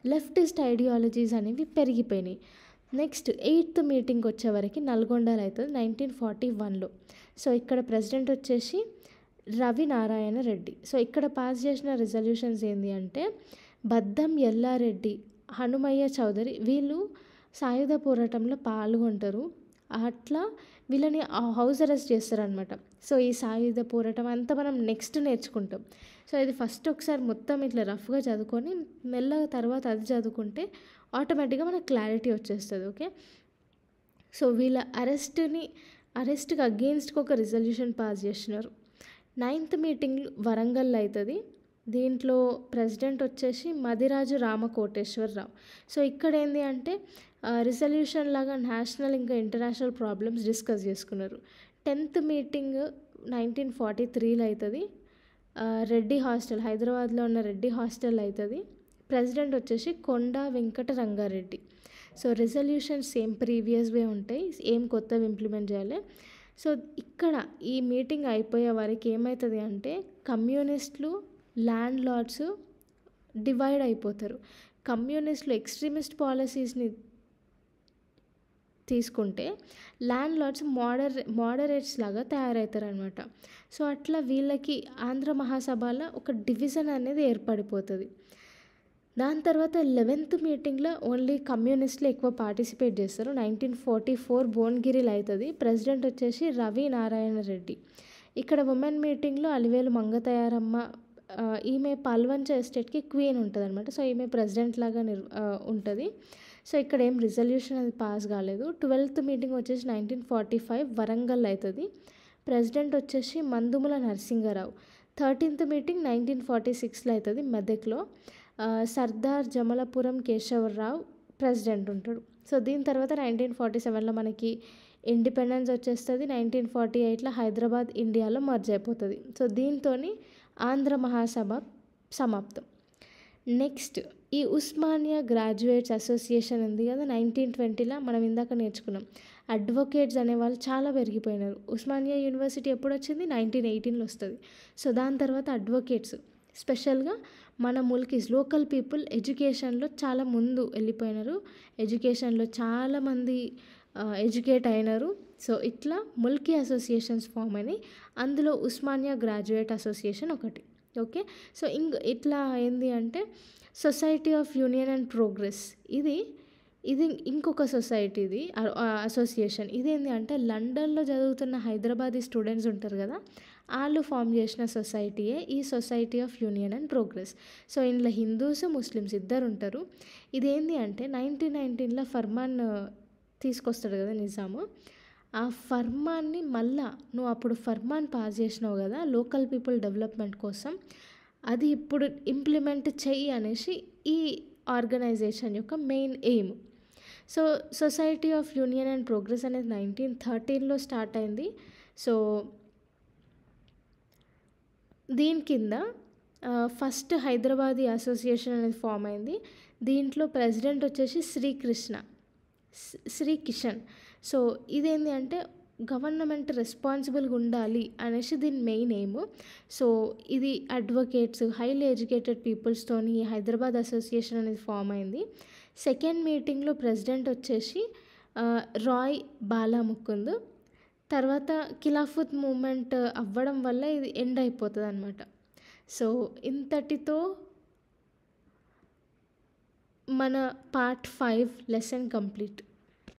లెఫ్టిస్ట్ ఐడియాలజీస్ అనేవి పెరిగిపోయినాయి. నెక్స్ట్ 8th మీటింగ్ వచ్చేవరకు నల్గొండలో అవుతుంది 1941లో. సో ఇక్కడ ప్రెసిడెంట్ వచ్చేసి రవి నారాయణ రెడ్డి. సో ఇక్కడ పాస్ చేసిన రిజల్యూషన్స్ ఏంటి అంటే బద్దం ఎల్లారెడ్డి హనుమయ్య చౌదరి వీళ్ళు సాయుధ పోరాటంలో పాల్గొంటారు. అట్లా వీళ్ళని హౌస్ అరెస్ట్ చేస్తారనమాట. సో ఈ సాయుధ పోరాటం అంతా మనం నెక్స్ట్ నేర్చుకుంటాం. సో ఇది ఫస్ట్ ఒకసారి మొత్తం ఇట్లా రఫ్గా చదువుకొని మెల్లగా తర్వాత అది చదువుకుంటే ఆటోమేటిక్గా మనకు క్లారిటీ వచ్చేస్తుంది. ఓకే, సో వీళ్ళ అరెస్ట్కి అగెయిన్స్ట్కి ఒక రిజల్యూషన్ పాస్ చేసినారు. 9th మీటింగ్ వరంగల్లో అవుతుంది. దీంట్లో ప్రెసిడెంట్ వచ్చేసి మదిరాజు రామకోటేశ్వరరావు. సో ఇక్కడ ఏంది అంటే రిజల్యూషన్ లాగా నేషనల్ ఇంకా ఇంటర్నేషనల్ ప్రాబ్లమ్స్ డిస్కస్ చేసుకున్నారు. 10th మీటింగ్ 1943లో అవుతుంది. రెడ్డి హాస్టల్, హైదరాబాద్లో ఉన్న రెడ్డి హాస్టల్ అవుతుంది. ప్రెసిడెంట్ వచ్చేసి Konda Venkata Rangareddy. So resolution same previous way ఉంటాయి, ఏం కొత్తవి ఇంప్లిమెంట్ చేయాలి. సో ఇక్కడ ఈ మీటింగ్ అయిపోయే వరకు ఏమవుతుంది అంటే కమ్యూనిస్టులు, ల్యాండ్ లార్డ్స్ డివైడ్ అయిపోతారు. కమ్యూనిస్టులు ఎక్స్ట్రీమిస్ట్ పాలసీస్ని తీసుకుంటే ల్యాండ్ లార్డ్స్ మోడరేట్స్ లాగా తయారవుతారు అనమాట. సో అట్లా వీళ్ళకి ఆంధ్ర మహాసభలో ఒక డివిజన్ అనేది ఏర్పడిపోతుంది. దాని తర్వాత 11th మీటింగ్లో ఓన్లీ కమ్యూనిస్టులు ఎక్కువ పార్టిసిపేట్ చేస్తారు. 1944 భువనగిరిలో అవుతుంది. ప్రెసిడెంట్ వచ్చేసి రవి నారాయణ రెడ్డి. ఇక్కడ ఉమెన్ మీటింగ్లో అలివేలు మంగతయారమ్మ, ఈమె పాల్వంచ ఎస్టేట్కి క్వీన్ ఉంటుంది అనమాట. సో ఈమె ప్రెసిడెంట్ లాగా ఉంటుంది. సో ఇక్కడ ఏం రిజల్యూషన్ అది పాస్ కాలేదు. 12th మీటింగ్ వచ్చేసి 1945 వరంగల్ అవుతుంది. ప్రెసిడెంట్ వచ్చేసి మందుముల నరసింగరావు. 13th మీటింగ్ 1946లో అవుతుంది మెదక్లో. సర్దార్ జమలపురం కేశవరావు ప్రెసిడెంట్ ఉంటాడు. సో దీని తర్వాత 1947లో మనకి ఇండిపెండెన్స్ వచ్చేస్తుంది. 1948లో హైదరాబాద్ ఇండియాలో మర్జ్ అయిపోతుంది. సో దీంతో ఆంధ్ర మహాసభ సమాప్తం. నెక్స్ట్ ఈ ఉస్మానియా గ్రాడ్యుయేట్స్ అసోసియేషన్ ఉంది కదా, 1920లో మనం ఇందాక నేర్చుకున్నాం. అడ్వకేట్స్ అనేవాళ్ళు చాలా పెరిగిపోయినారు. ఉస్మానియా యూనివర్సిటీ ఎప్పుడు వచ్చింది? 1918లో వస్తుంది. సో దాని తర్వాత అడ్వకేట్స్, స్పెషల్గా మన ముల్కీస్ లోకల్ పీపుల్ ఎడ్యుకేషన్లో చాలా ముందు వెళ్ళిపోయినారు. ఎడ్యుకేషన్లో చాలామంది ఎడ్యుకేట్ అయినారు. సో ఇట్లా ముల్కీ అసోసియేషన్స్ ఫామ్ అయినాయి. అందులో ఉస్మానియా గ్రాడ్యుయేట్ అసోసియేషన్ ఒకటి. ఓకే, సో ఇట్లా ఏంది అంటే society of union and progress, ఇది ఇంకొక సొసైటీ, ఇది అసోసియేషన్. ఇదేంటి అంటే లండన్లో చదువుతున్న హైదరాబాదీ స్టూడెంట్స్ ఉంటారు కదా, వాళ్ళు ఫామ్ చేసిన సొసైటీయే ఈ society of union and progress. So ఇందులో హిందూస్, ముస్లిమ్స్ ఇద్దరు ఉంటారు. ఇదేంటి అంటే 1919లో ఫర్మాన్ తీసుకొస్తాడు కదా నిజాము, ఆ ఫర్మాన్ని మళ్ళా నువ్వు అప్పుడు ఫర్మాన్ పాస్ చేసినావు కదా లోకల్ పీపుల్ డెవలప్మెంట్ కోసం, అది ఇప్పుడు ఇంప్లిమెంట్ చెయ్యి అనేసి ఈ ఆర్గనైజేషన్ యొక్క main aim. So society of union and progress అనేది 1913లో స్టార్ట్ అయింది. సో దీని కింద ఫస్ట్ హైదరాబాదీ అసోసియేషన్ అనేది ఫామ్ అయింది. దీంట్లో ప్రెసిడెంట్ వచ్చేసి శ్రీ కిషన్. సో ఇదేంటి అంటే గవర్నమెంట్ రెస్పాన్సిబుల్గా ఉండాలి అనేసి దీని మెయిన్ ఎయిమ్. సో ఇది అడ్వకేట్స్, హైలీ ఎడ్యుకేటెడ్ పీపుల్స్తోని హైదరాబాద్ అసోసియేషన్ అనేది ఫామ్ అయింది. సెకండ్ మీటింగ్లో ప్రెసిడెంట్ వచ్చేసి రాయ్ బాలాముకుంద్. తర్వాత ఖిలాఫత్ మూమెంట్ అవ్వడం వల్ల ఇది ఎండ్ అయిపోతుంది అనమాట. సో ఇంతటితో మన పార్ట్ 5 లెసన్ కంప్లీట్.